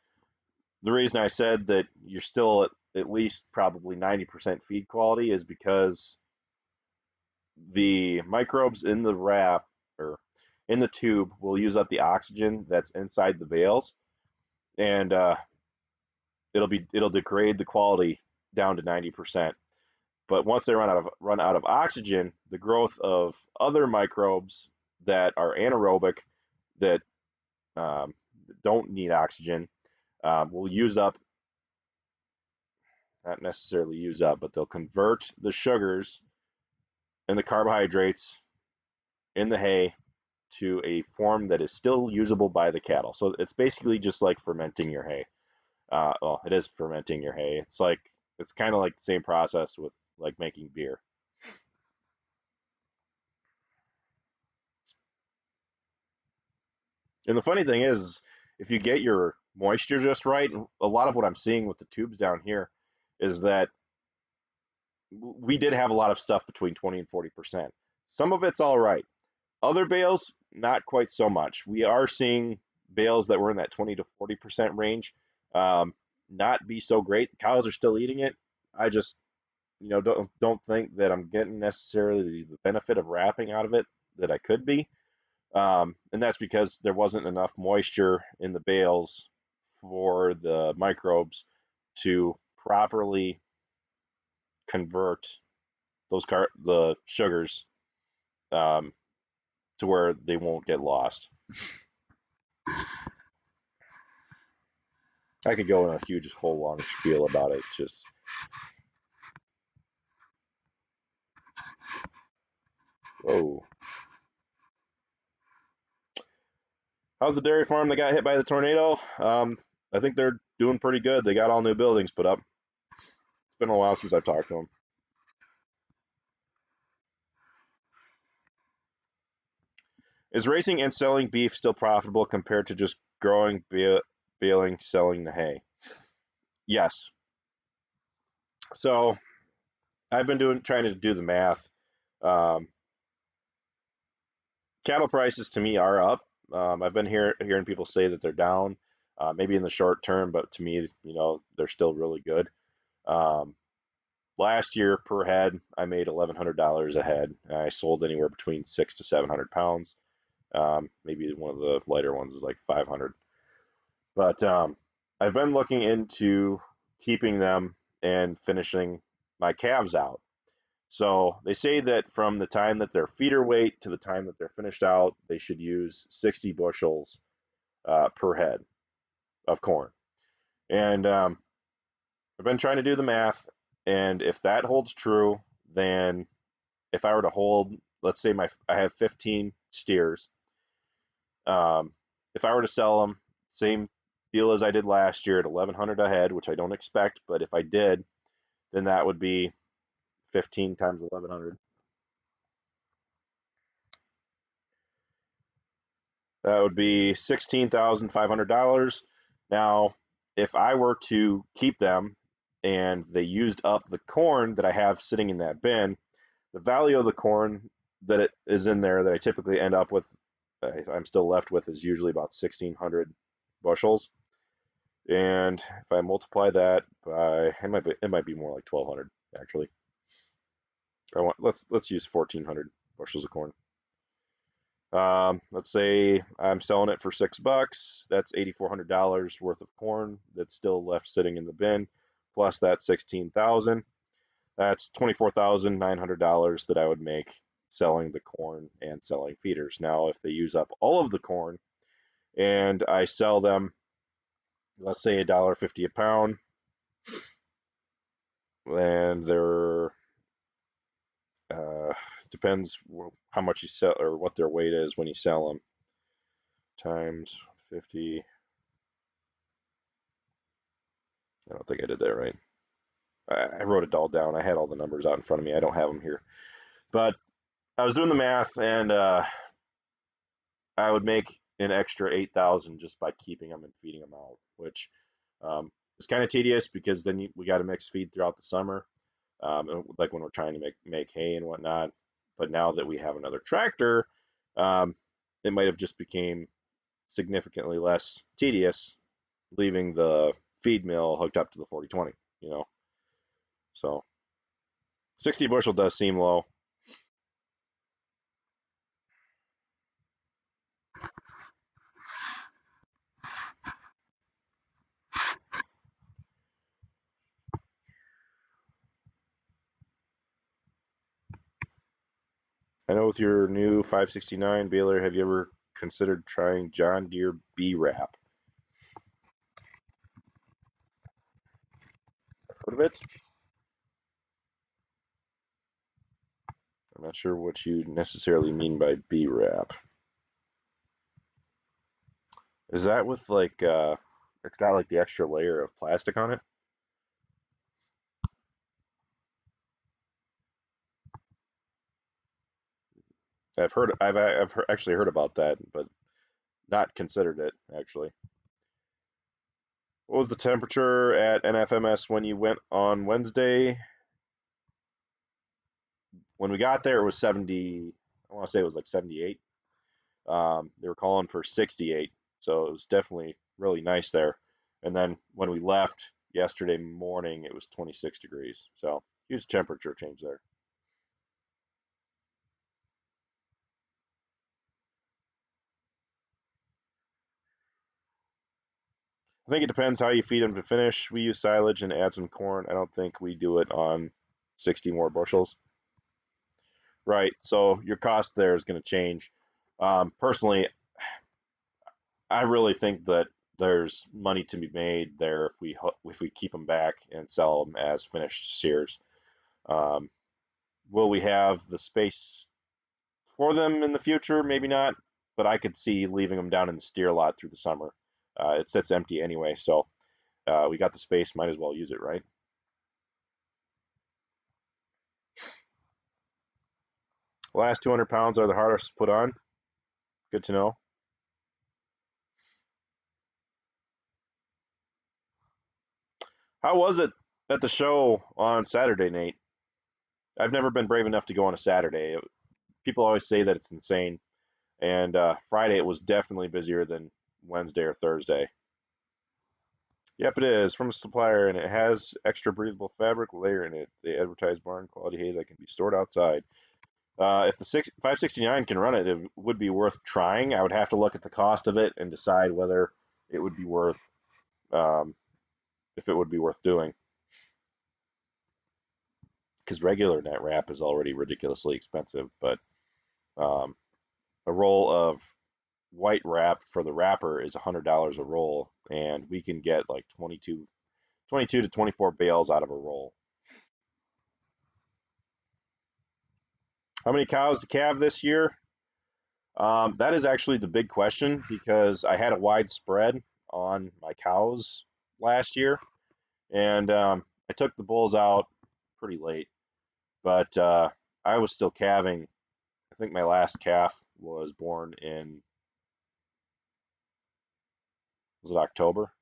the reason I said that you're still at least probably 90% feed quality is because the microbes in the wrap or in the tube will use up the oxygen that's inside the bales, and it'll degrade the quality down to 90%. But once they run out of oxygen, the growth of other microbes that are anaerobic that um, don't need oxygen will use up, not necessarily use up, but they'll convert the sugars and the carbohydrates in the hay to a form that is still usable by the cattle. So it's basically just like fermenting your hay. Well, it is fermenting your hay. It's kind of like the same process with like making beer. And the funny thing is, if you get your moisture just right, a lot of what I'm seeing with the tubes down here is that we did have a lot of stuff between 20 and 40%. Some of it's all right. Other bales, not quite so much. We are seeing bales that were in that 20 to 40% range not be so great. The cows are still eating it. I just, don't think that I'm getting necessarily the benefit of wrapping out of it that I could be. And that's because there wasn't enough moisture in the bales for the microbes to properly convert the sugars um, to where they won't get lost. I could go in a huge whole long spiel about it. It's just whoa. How's the dairy farm that got hit by the tornado? I think they're doing pretty good. They got all new buildings put up. It's been a while since I've talked to them. Is raising and selling beef still profitable compared to just growing, baling, selling the hay? Yes. So I've been trying to do the math. Um, Cattle prices to me are up. I've been hearing people say that they're down, maybe in the short term, but to me, they're still really good. Um, Last year per head, I made $1,100 a head. I sold anywhere between 600 to 700 pounds. Maybe one of the lighter ones is like 500. But I've been looking into keeping them and finishing my calves out. So they say that from the time that they're feeder weight to the time that they're finished out, they should use 60 bushels per head of corn. And I've been trying to do the math, and if that holds true, then if I were to hold, let's say I have 15 steers, um, if I were to sell them, same deal as I did last year at 1,100 a head, which I don't expect, but if I did, then that would be 15 times 1,100. That would be $16,500. Now, if I were to keep them and they used up the corn that I have sitting in that bin, the value of the corn that it is in there that I typically end up with, I'm still left with, is usually about 1,600 bushels. And if I multiply that by, it might be more like 1,200 actually. Let's use 1,400 bushels of corn. Let's say I'm selling it for $6. That's $8,400 worth of corn that's still left sitting in the bin, plus that 16,000. That's $24,900 that I would make selling the corn and selling feeders. Now, if they use up all of the corn and I sell them, let's say $1.50 a pound, and they're depends how much you sell or what their weight is when you sell them, times 50. I don't think I did that right. I wrote it all down. I had all the numbers out in front of me. I don't have them here. But I was doing the math, and I would make an extra 8,000 just by keeping them and feeding them out, which is kind of tedious because then we got to mix feed throughout the summer, like when we're trying to make hay and whatnot. But now that we have another tractor, it might have just became significantly less tedious leaving the feed mill hooked up to the 40/20, you know. So 60 bushel does seem low. I know with your new 569 baler, have you ever considered trying John Deere B-Wrap? Heard of it? I'm not sure what you necessarily mean by B-Wrap. Is that with like, it's got like the extra layer of plastic on it? I've actually heard about that, but not considered it actually. What was the temperature at NFMS when you went on Wednesday? When we got there, it was 70. I want to say it was like 78. They were calling for 68, so it was definitely really nice there. And then when we left yesterday morning, it was 26 degrees. So huge temperature change there. I think it depends how you feed them to finish. We use silage and add some corn. I don't think we do it on 60 more bushels. Right. So your cost there is going to change. Personally, I really think that there's money to be made there if we keep them back and sell them as finished sears. Um, will we have the space for them in the future? Maybe not, but I could see leaving them down in the steer lot through the summer. It sits empty anyway, so we got the space, might as well use it, right? Last 200 pounds are the hardest to put on. Good to know. How was it at the show on Saturday, Nate? I've never been brave enough to go on a Saturday. People always say that it's insane, and Friday it was definitely busier than Wednesday or Thursday. Yep, it is from a supplier, and it has extra breathable fabric layer in it. They advertise barn quality hay that can be stored outside. If the 569 can run it, it would be worth trying. I would have to look at the cost of it and decide whether it would be worth, um, if it would be worth doing. Because regular net wrap is already ridiculously expensive, but um, a roll of white wrap for the wrapper is $100 a roll, and we can get like 22 to 24 bales out of a roll. How many cows to calve this year? That is actually the big question because I had a wide spread on my cows last year, and I took the bulls out pretty late, but I was still calving. I think my last calf was born in, was it October?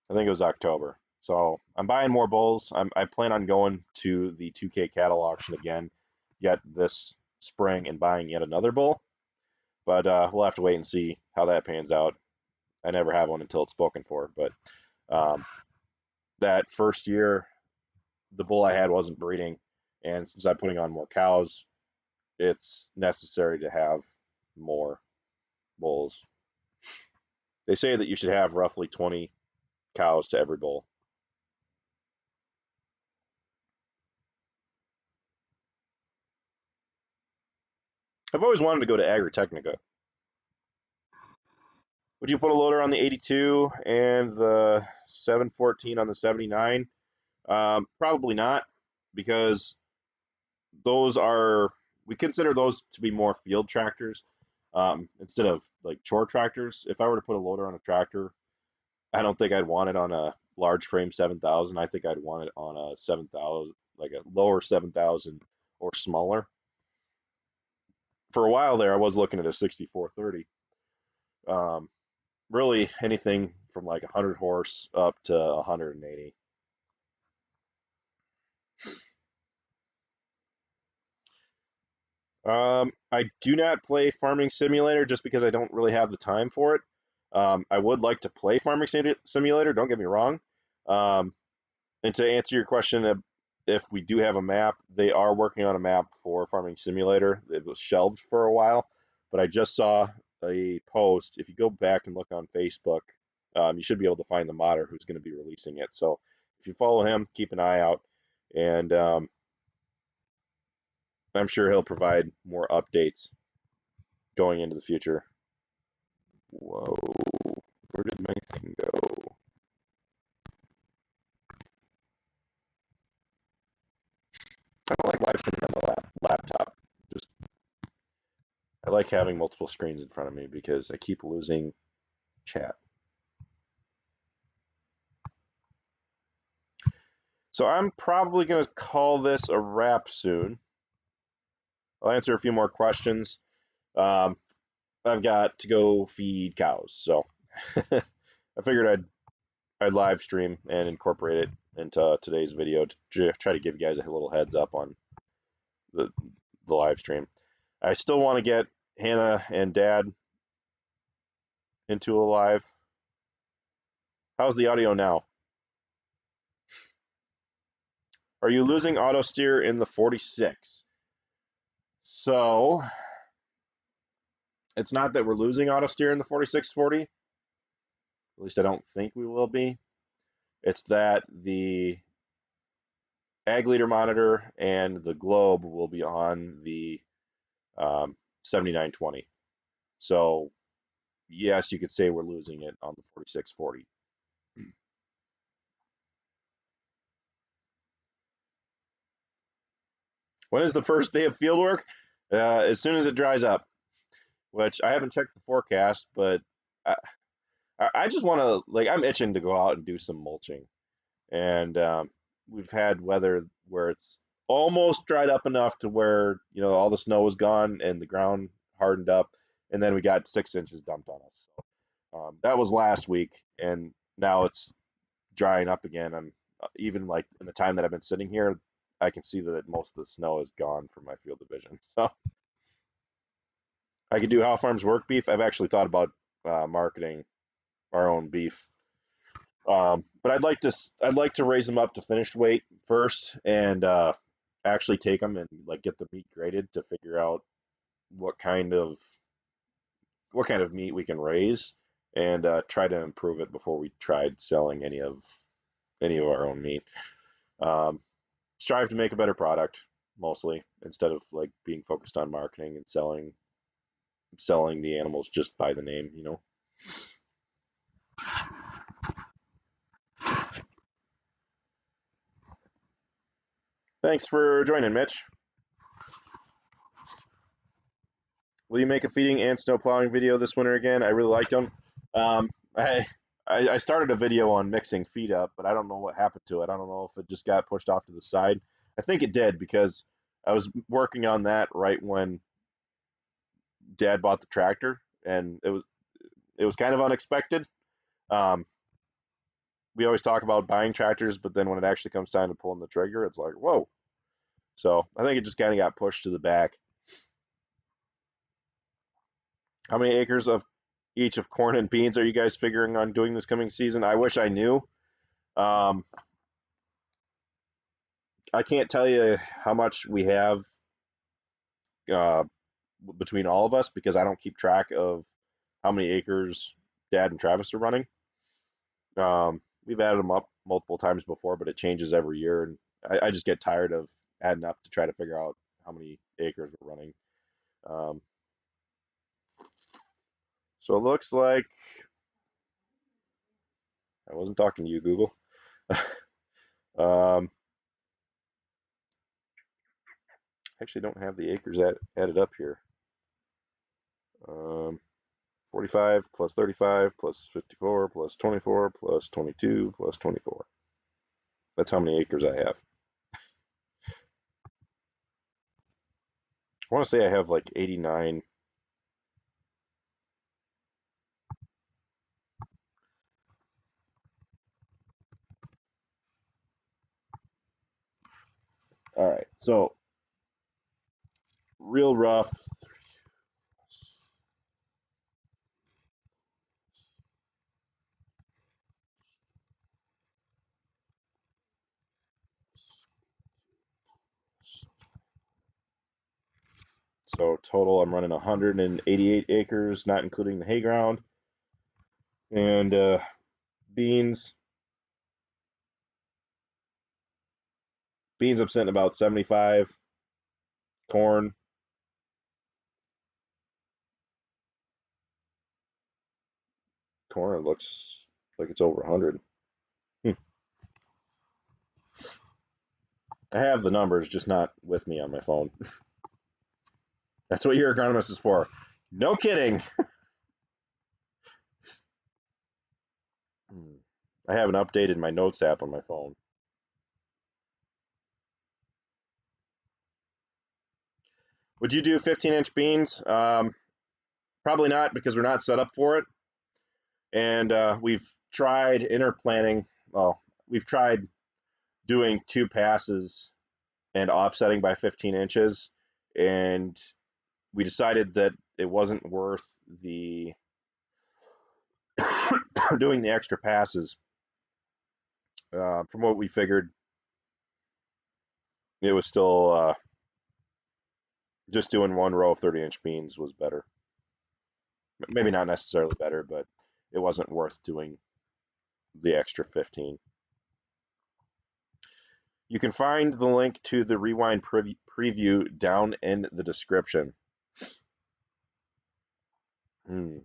I think it was October. So I'm buying more bulls. I plan on going to the 2K cattle auction again yet this spring and buying yet another bull. But we'll have to wait and see how that pans out. I never have one until it's spoken for. But um, that first year, the bull I had wasn't breeding. And since I'm putting on more cows, it's necessary to have more bulls. They say that you should have roughly 20 cows to every bull. I've always wanted to go to Agritechnica. Would you put a loader on the 82 and the 714 on the 79? Probably not, because those are, we consider those to be more field tractors instead of like chore tractors. If I were to put a loader on a tractor, I don't think I'd want it on a large frame 7000. I think I'd want it on a 7000, like a lower 7000 or smaller. For a while there, I was looking at a 6430. Really anything from like 100 horse up to 180. I do not play Farming Simulator just because I don't really have the time for it. I would like to play Farming Simulator, don't get me wrong. Um, and to answer your question, if we do have a map, they are working on a map for Farming Simulator. It was shelved for a while, but I just saw a post. If you go back and look on Facebook, you should be able to find the modder who's going to be releasing it. So if you follow him, keep an eye out. And I'm sure he'll provide more updates going into the future. Whoa, where did my thing go? I don't like live streaming on the laptop. Just I like having multiple screens in front of me because I keep losing chat. So I'm probably going to call this a wrap soon. I'll answer a few more questions. I've got to go feed cows, so I figured I'd live stream and incorporate it into today's video to try to give you guys a little heads up on the live stream. I still want to get Hannah and Dad into a live. How's the audio now? Are you losing auto steer in the 46? So it's not that we're losing auto steer in the 4640. At least I don't think we will be. It's that the ag leader monitor and the globe will be on the 7920. So yes, you could say we're losing it on the 4640. When is the first day of field work? As soon as it dries up, which I haven't checked the forecast, but I, I just want to, like, I'm itching to go out and do some mulching. And we've had weather where it's almost dried up enough to where, you know, all the snow was gone and the ground hardened up. And then we got 6 inches dumped on us. So, that was last week. And now it's drying up again. I'm even like in the time that I've been sitting here, I can see that most of the snow is gone from my field division. So I could do How Farms Work beef. I've actually thought about marketing our own beef, but I'd like to raise them up to finished weight first and actually take them and like get the meat graded to figure out what kind of meat we can raise and try to improve it before we tried selling any of our own meat. Um, strive to make a better product mostly instead of like being focused on marketing and selling the animals just by the name, you know. Thanks for joining, Mitch. Will you make a feeding and snow plowing video this winter again? I really liked them. Um, I, I started a video on mixing feed up, but I don't know what happened to it. I don't know if it just got pushed off to the side. I think it did because I was working on that right when Dad bought the tractor, and it was kind of unexpected. Um, we always talk about buying tractors, but then when it actually comes time to pulling the trigger, it's like, whoa. So I think it just kind of got pushed to the back. How many acres of each of corn and beans are you guys figuring on doing this coming season? I wish I knew. I can't tell you how much we have uh, between all of us because I don't keep track of how many acres Dad and Travis are running. We've added them up multiple times before, but it changes every year, and I just get tired of adding up to try to figure out how many acres we're running. Um, so it looks like I wasn't talking to you, Google. um, actually don't have the acres added up here. 45 plus 35 plus 54 plus 24 plus 22 plus 24. That's how many acres I have. I want to say I have like 89. All right, so real rough. So total, I'm running 188 acres, not including the hay ground. And beans, I'm sitting about 75. Corn, it looks like it's over 100. I have the numbers, just not with me on my phone. That's what your agronomist is for. No kidding. I haven't updated my notes app on my phone. Would you do 15-inch beans? Probably not because we're not set up for it. And we've tried interplanting. Well, we've tried doing 2 passes and offsetting by 15 inches. And we decided that it wasn't worth the doing the extra passes. From what we figured, it was still just doing 1 row of 30-inch beans was better. Maybe not necessarily better, but it wasn't worth doing the extra 15. You can find the link to the Rewind preview down in the description. And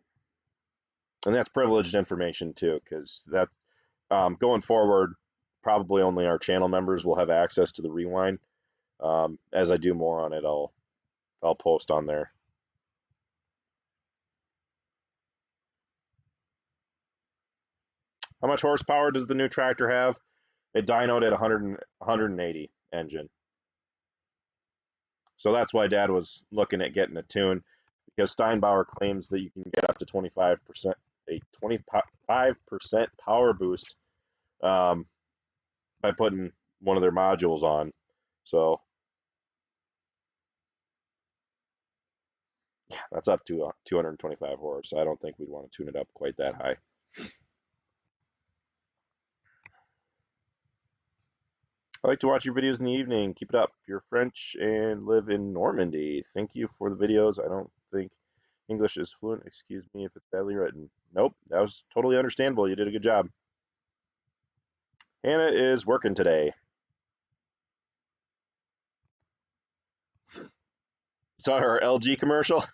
that's privileged information too, because that going forward, probably only our channel members will have access to the Rewind. As I do more on it, I'll post on there. How much horsepower does the new tractor have? It dynoed at 180 engine. So that's why Dad was looking at getting a tune, because Steinbauer claims that you can get up to 25%, a 25% power boost by putting one of their modules on. So yeah, that's up to 225 horse. I don't think we'd want to tune it up quite that high. I like to watch your videos in the evening. Keep it up. You're French and live in Normandy. Thank you for the videos. I don't think English is fluent. Excuse me if it's badly written. Nope, that was totally understandable. You did a good job. Hannah is working today. Saw her LG commercial.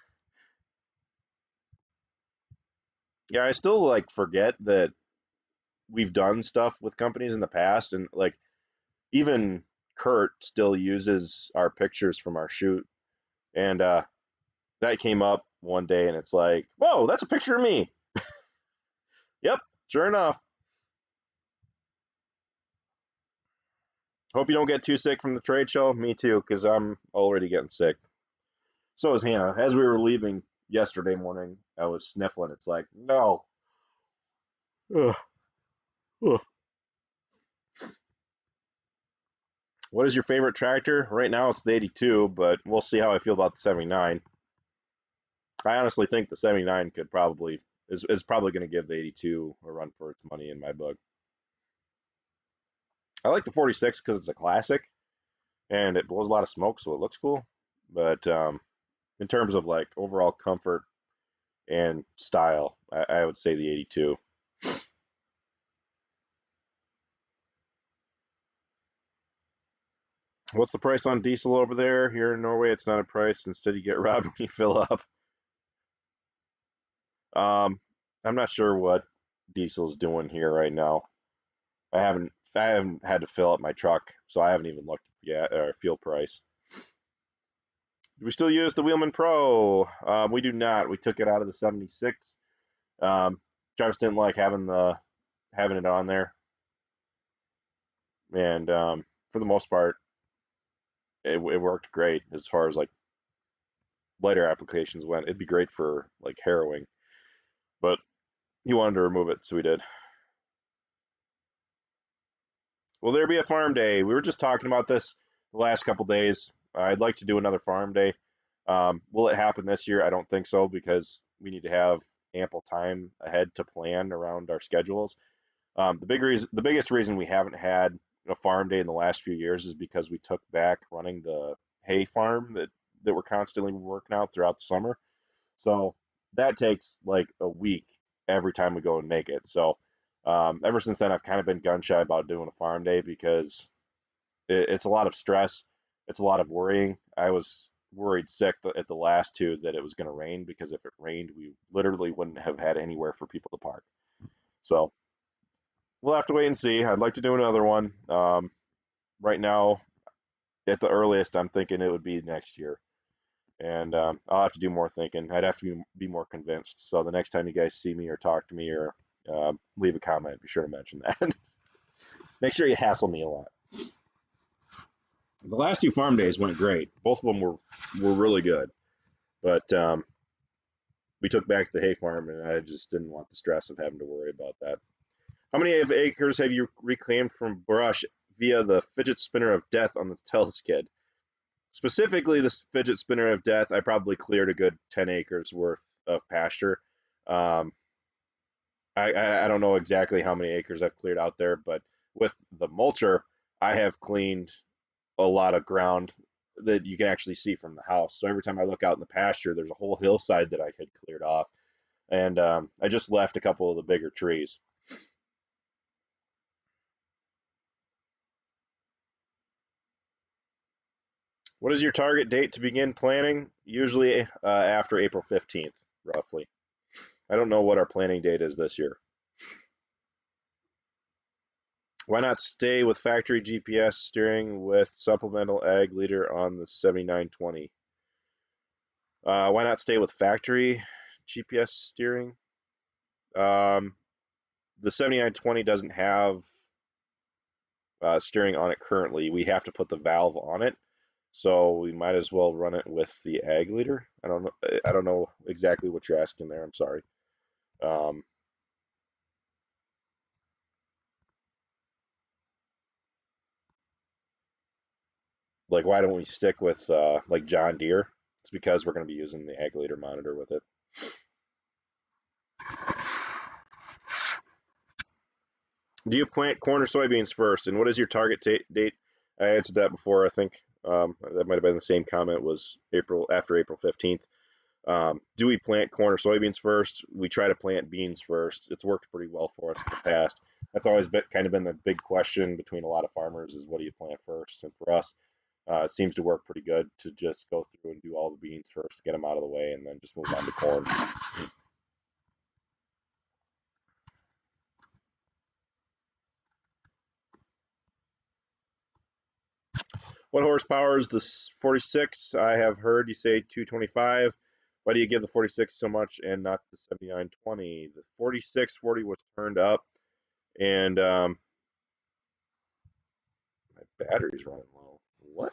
Yeah, I still like forget that we've done stuff with companies in the past, and like even Kurt still uses our pictures from our shoot, and that came up one day, and it's like, whoa, that's a picture of me. Yep, sure enough. Hope you don't get too sick from the trade show. Me too, because I'm already getting sick. So is Hannah. As we were leaving yesterday morning, I was sniffling. It's like, no. Ugh. Ugh. What is your favorite tractor? Right now it's the 82, but we'll see how I feel about the 79. I honestly think the 79 could probably is probably going to give the 82 a run for its money in my book. I like the 46 because it's a classic and it blows a lot of smoke, so it looks cool. But in terms of like overall comfort and style, I would say the 82. What's the price on diesel over there? Here in Norway, it's not a price. Instead, you get robbed when you fill up. I'm not sure what diesel's doing here right now. I haven't had to fill up my truck, so I haven't even looked at the fuel price. Do we still use the Wheelman Pro? We do not. We took it out of the 76. Travis didn't like having it on there, and for the most part, it worked great as far as like lighter applications went. It'd be great for like harrowing, but he wanted to remove it, so we did. Will there be a farm day? We were just talking about this the last couple days. I'd like to do another farm day. Will it happen this year? I don't think so because we need to have ample time ahead to plan around our schedules. The biggest reason we haven't had a farm day in the last few years is because we took back running the hay farm that we're constantly working out throughout the summer. So that takes like a week every time we go and make it. So ever since then, I've kind of been gun shy about doing a farm day because it's a lot of stress. It's a lot of worrying. I was worried sick at the last two that it was going to rain because if it rained, we literally wouldn't have had anywhere for people to park. So we'll have to wait and see. I'd like to do another one. Right now, at the earliest, I'm thinking it would be next year. And I'll have to do more thinking. I'd have to be more convinced. So the next time you guys see me or talk to me or leave a comment, be sure to mention that. Make sure you hassle me a lot. The last two farm days went great. Both of them were really good, but we took back the hay farm, and I just didn't want the stress of having to worry about that. How many acres have you reclaimed from brush via the fidget spinner of death on the Tillage kit? Specifically, this fidget spinner of death, I probably cleared a good 10 acres worth of pasture. Um, I don't know exactly how many acres I've cleared out there, but with the mulcher, I have cleaned a lot of ground that you can actually see from the house. So every time I look out in the pasture, there's a whole hillside that I had cleared off, and I just left a couple of the bigger trees. What is your target date to begin planning? Usually after April 15th, roughly. I don't know what our planning date is this year. Why not stay with factory GPS steering with supplemental ag leader on the 7920? Why not stay with factory GPS steering? The 7920 doesn't have steering on it currently. We have to put the valve on it, so we might as well run it with the ag leader. I don't know exactly what you're asking there. I'm sorry. Um, like, why don't we stick with like John Deere? It's because we're going to be using the ag leader monitor with it. Do you plant corn or soybeans first? And what is your target date? I answered that before, I think. That might have been the same comment, was after April 15th. Do we plant corn or soybeans first? We try to plant beans first. It's worked pretty well for us in the past. That's always kind of been the big question between a lot of farmers is what do you plant first? And for us, it seems to work pretty good to just go through and do all the beans first, get them out of the way, and then just move on to corn. What horsepower is this 46? I have heard you say 225. Why do you give the 46 so much and not the 7920? The 4640 was turned up, and my battery's running low. What?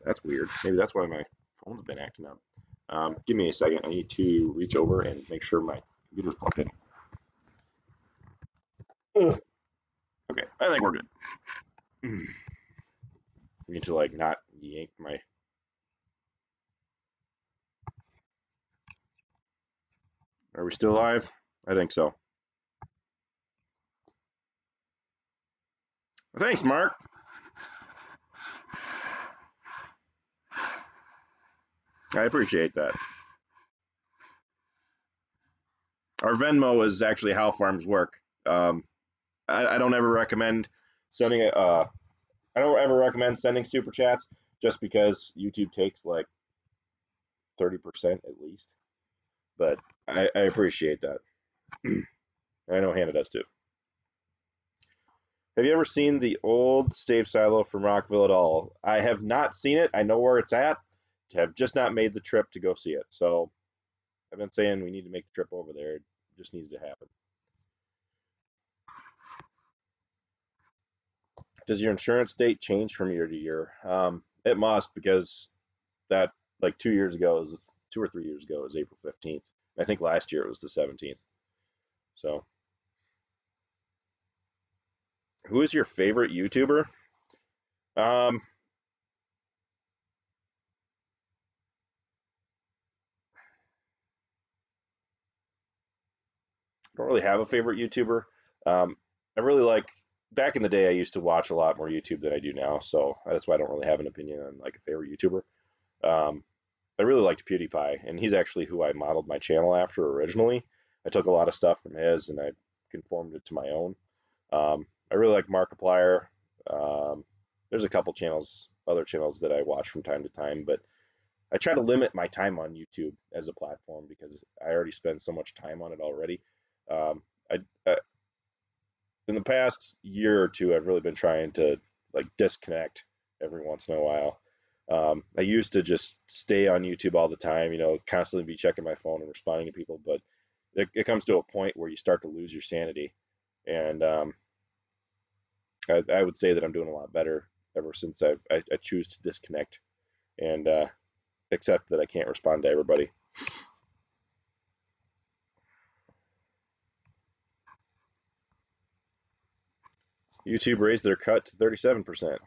That's weird. Maybe that's why my phone's been acting up. Give me a second. I need to reach over and make sure my computer's plugged in. Okay, I think we're good. We need to like not yank my. Are we still live? I think so. Thanks, Mark. I appreciate that. Our Venmo is actually how farms work. I don't ever recommend sending I don't ever recommend sending super chats just because YouTube takes like 30% at least. But I appreciate that. I know Hannah does too. Have you ever seen the old stave silo from Rockville at all? I have not seen it. I know where it's at. Have just not made the trip to go see it. So I've been saying we need to make the trip over there. It just needs to happen. Does your insurance date change from year to year? It must, because that like 2 years ago was 2 or 3 years ago was April 15th. I think last year it was the 17th. So, who is your favorite YouTuber? Um, I don't really have a favorite YouTuber. I really like back in the day I used to watch a lot more YouTube than I do now, so that's why I don't really have an opinion on like a favorite YouTuber. Um, I really liked PewDiePie, and he's actually who I modeled my channel after originally. I took a lot of stuff from his and I conformed it to my own. I really like Markiplier. Um, there's a couple channels, other channels that I watch from time to time, but I try to limit my time on YouTube as a platform because I already spend so much time on it already. Um, I in the past year or two, I've really been trying to like disconnect every once in a while. I used to just stay on YouTube all the time, constantly be checking my phone and responding to people, but it comes to a point where you start to lose your sanity. And I would say that I'm doing a lot better ever since I choose to disconnect and accept that I can't respond to everybody. YouTube raised their cut to 37%.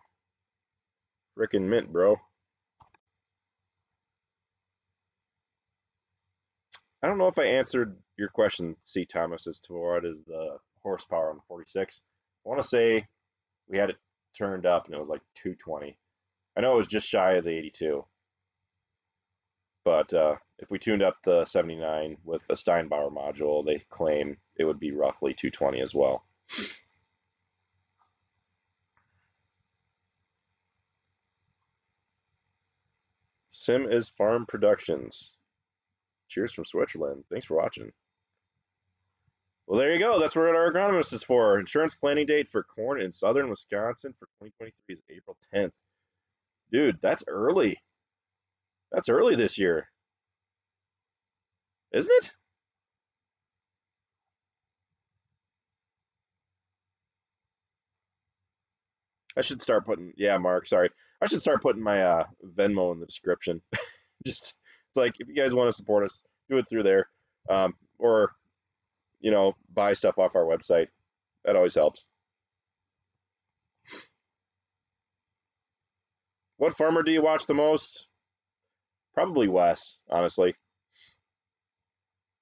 Frickin' mint, bro. I don't know if I answered your question, C. Thomas, as to what is the horsepower on the 46. I want to say we had it turned up and it was like 220. I know it was just shy of the 82, but if we tuned up the 79 with a Steinbauer module, they claim it would be roughly 220 as well. Sim is Farm Productions. Cheers from Switzerland. Thanks for watching. Well, there you go. That's what our agronomist is for. Insurance planning date for corn in southern Wisconsin for 2023 is April 10th. Dude, that's early. That's early this year, isn't it? I should start putting, yeah, Mark, sorry. I should start putting my Venmo in the description. Just, it's like, if you guys want to support us, do it through there. Or, buy stuff off our website. That always helps. What farmer do you watch the most? Probably Wes, honestly.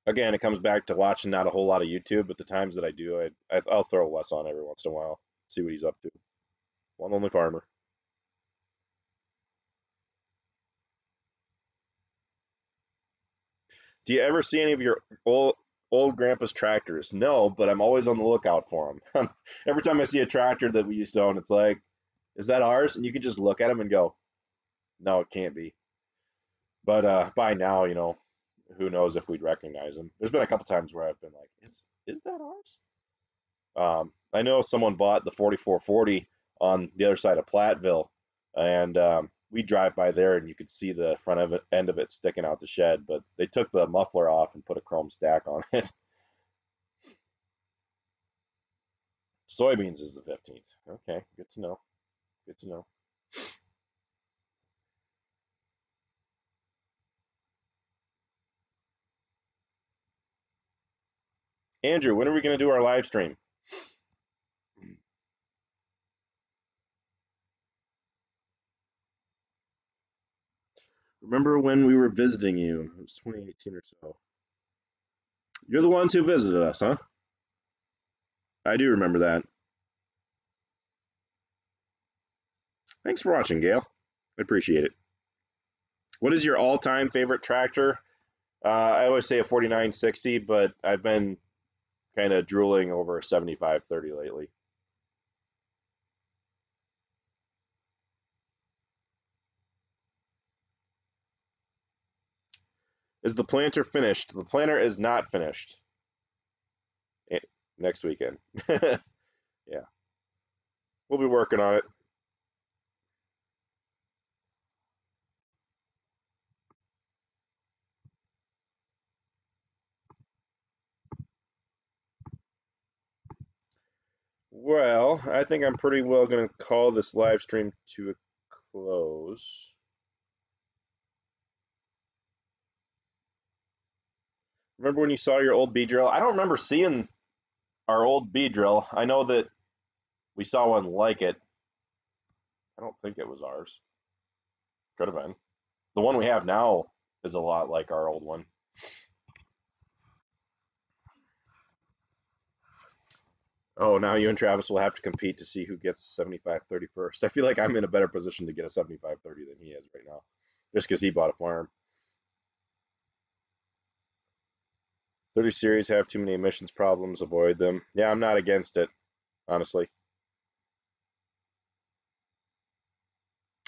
Again, it comes back to watching not a whole lot of YouTube, but the times that I do, I'll throw Wes on every once in a while, see what he's up to. One only farmer. Do you ever see any of your old grandpa's tractors? No, but I'm always on the lookout for them. Every time I see a tractor that we used to own, it's like, is that ours? And you can just look at them and go, no, it can't be. But by now, who knows if we'd recognize them. There's been a couple times where I've been like, is that ours? I know someone bought the 4440 on the other side of Platteville, and we drive by there, and you could see the front of it, end of it sticking out the shed. But they took the muffler off and put a chrome stack on it. Soybeans is the 15th. Okay, good to know. Good to know. Andrew, when are we going to do our live stream? Remember when we were visiting you? It was 2018 or so. You're the ones who visited us, huh? I do remember that. Thanks for watching, Gail. I appreciate it. What is your all-time favorite tractor? I always say a 4960, but I've been kind of drooling over a 7530 lately. Is the planter finished? The planter is not finished. Next weekend. Yeah. We'll be working on it. Well, I think I'm pretty well going to call this live stream to a close. Remember when you saw your old bee drill? I don't remember seeing our old bee drill. I know that we saw one like it. I don't think it was ours. Could have been. The one we have now is a lot like our old one. Oh, now you and Travis will have to compete to see who gets a 7530 first. I feel like I'm in a better position to get a 7530 than he is right now, just because he bought a farm. 30 series have too many emissions problems. Avoid them. Yeah, I'm not against it, honestly.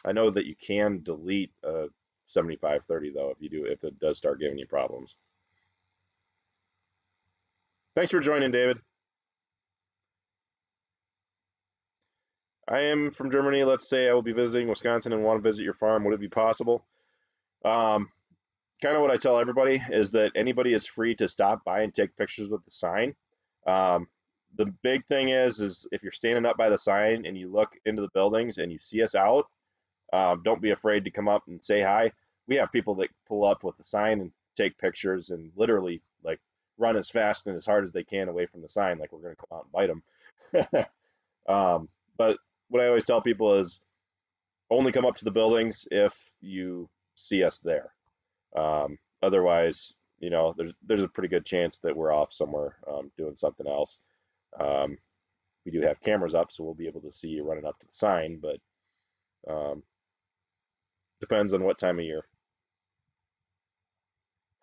I know that you can delete a 7530 though if it does start giving you problems. Thanks for joining, David. I am from Germany. Let's say I will be visiting Wisconsin and want to visit your farm. Would it be possible? Kind of what I tell everybody is that anybody is free to stop by and take pictures with the sign. The big thing is if you're standing up by the sign and you look into the buildings and you see us out, don't be afraid to come up and say hi. We have people that pull up with the sign and take pictures and literally like run as fast and as hard as they can away from the sign, like we're going to come out and bite them. But what I always tell people is only come up to the buildings if you see us there. Otherwise, there's a pretty good chance that we're off somewhere doing something else. We do have cameras up, so we'll be able to see you running up to the sign, but depends on what time of year.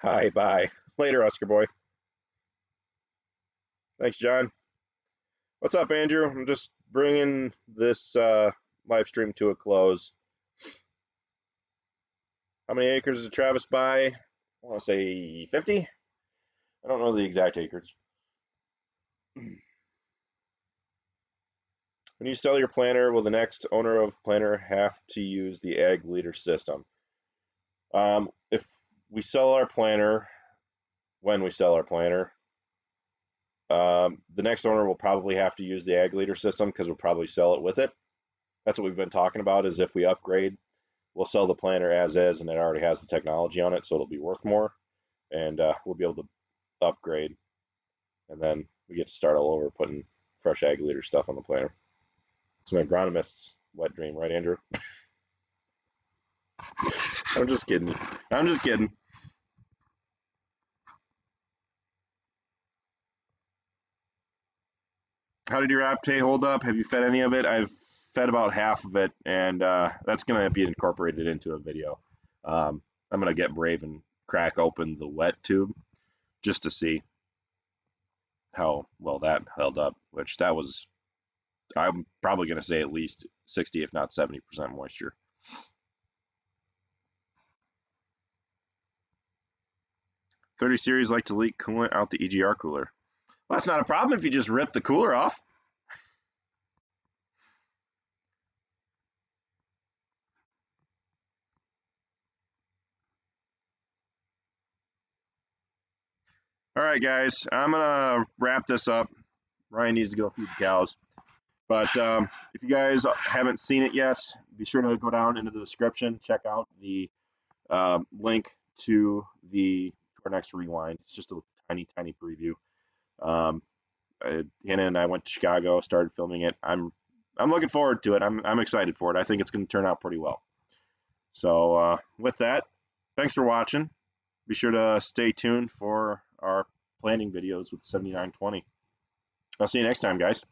Hi, bye. Later, Oscar boy. Thanks, John. What's up, Andrew? I'm just bringing this live stream to a close. How many acres did Travis buy? I want to say 50. I don't know the exact acres. When you sell your planter, will the next owner of planter have to use the ag leader system? If we sell our planter, when we sell our planter, the next owner will probably have to use the ag leader system because we'll probably sell it with it. That's what we've been talking about, is if we upgrade, we'll sell the planter as is, and it already has the technology on it, so it'll be worth more, and we'll be able to upgrade, and then we get to start all over putting fresh ag leader stuff on the planter. It's an agronomist's wet dream, right, Andrew? I'm just kidding. I'm just kidding. How did your Apte hold up? Have you fed any of it? I've fed about half of it, and that's going to be incorporated into a video. I'm going to get brave and crack open the wet tube just to see how well that held up, which that was, I'm probably going to say at least 60, if not 70% moisture. "30 series like to leak coolant out the EGR cooler." Well, that's not a problem if you just rip the cooler off. All right, guys, I'm going to wrap this up. Ryan needs to go feed the cows. But if you guys haven't seen it yet, be sure to go down into the description, check out the link to our next rewind. It's just a tiny, tiny preview. Hannah and I went to Chicago, started filming it. I'm looking forward to it. I'm excited for it. I think it's going to turn out pretty well. So with that, thanks for watching. Be sure to stay tuned for our planting videos with 7920. I'll see you next time, guys.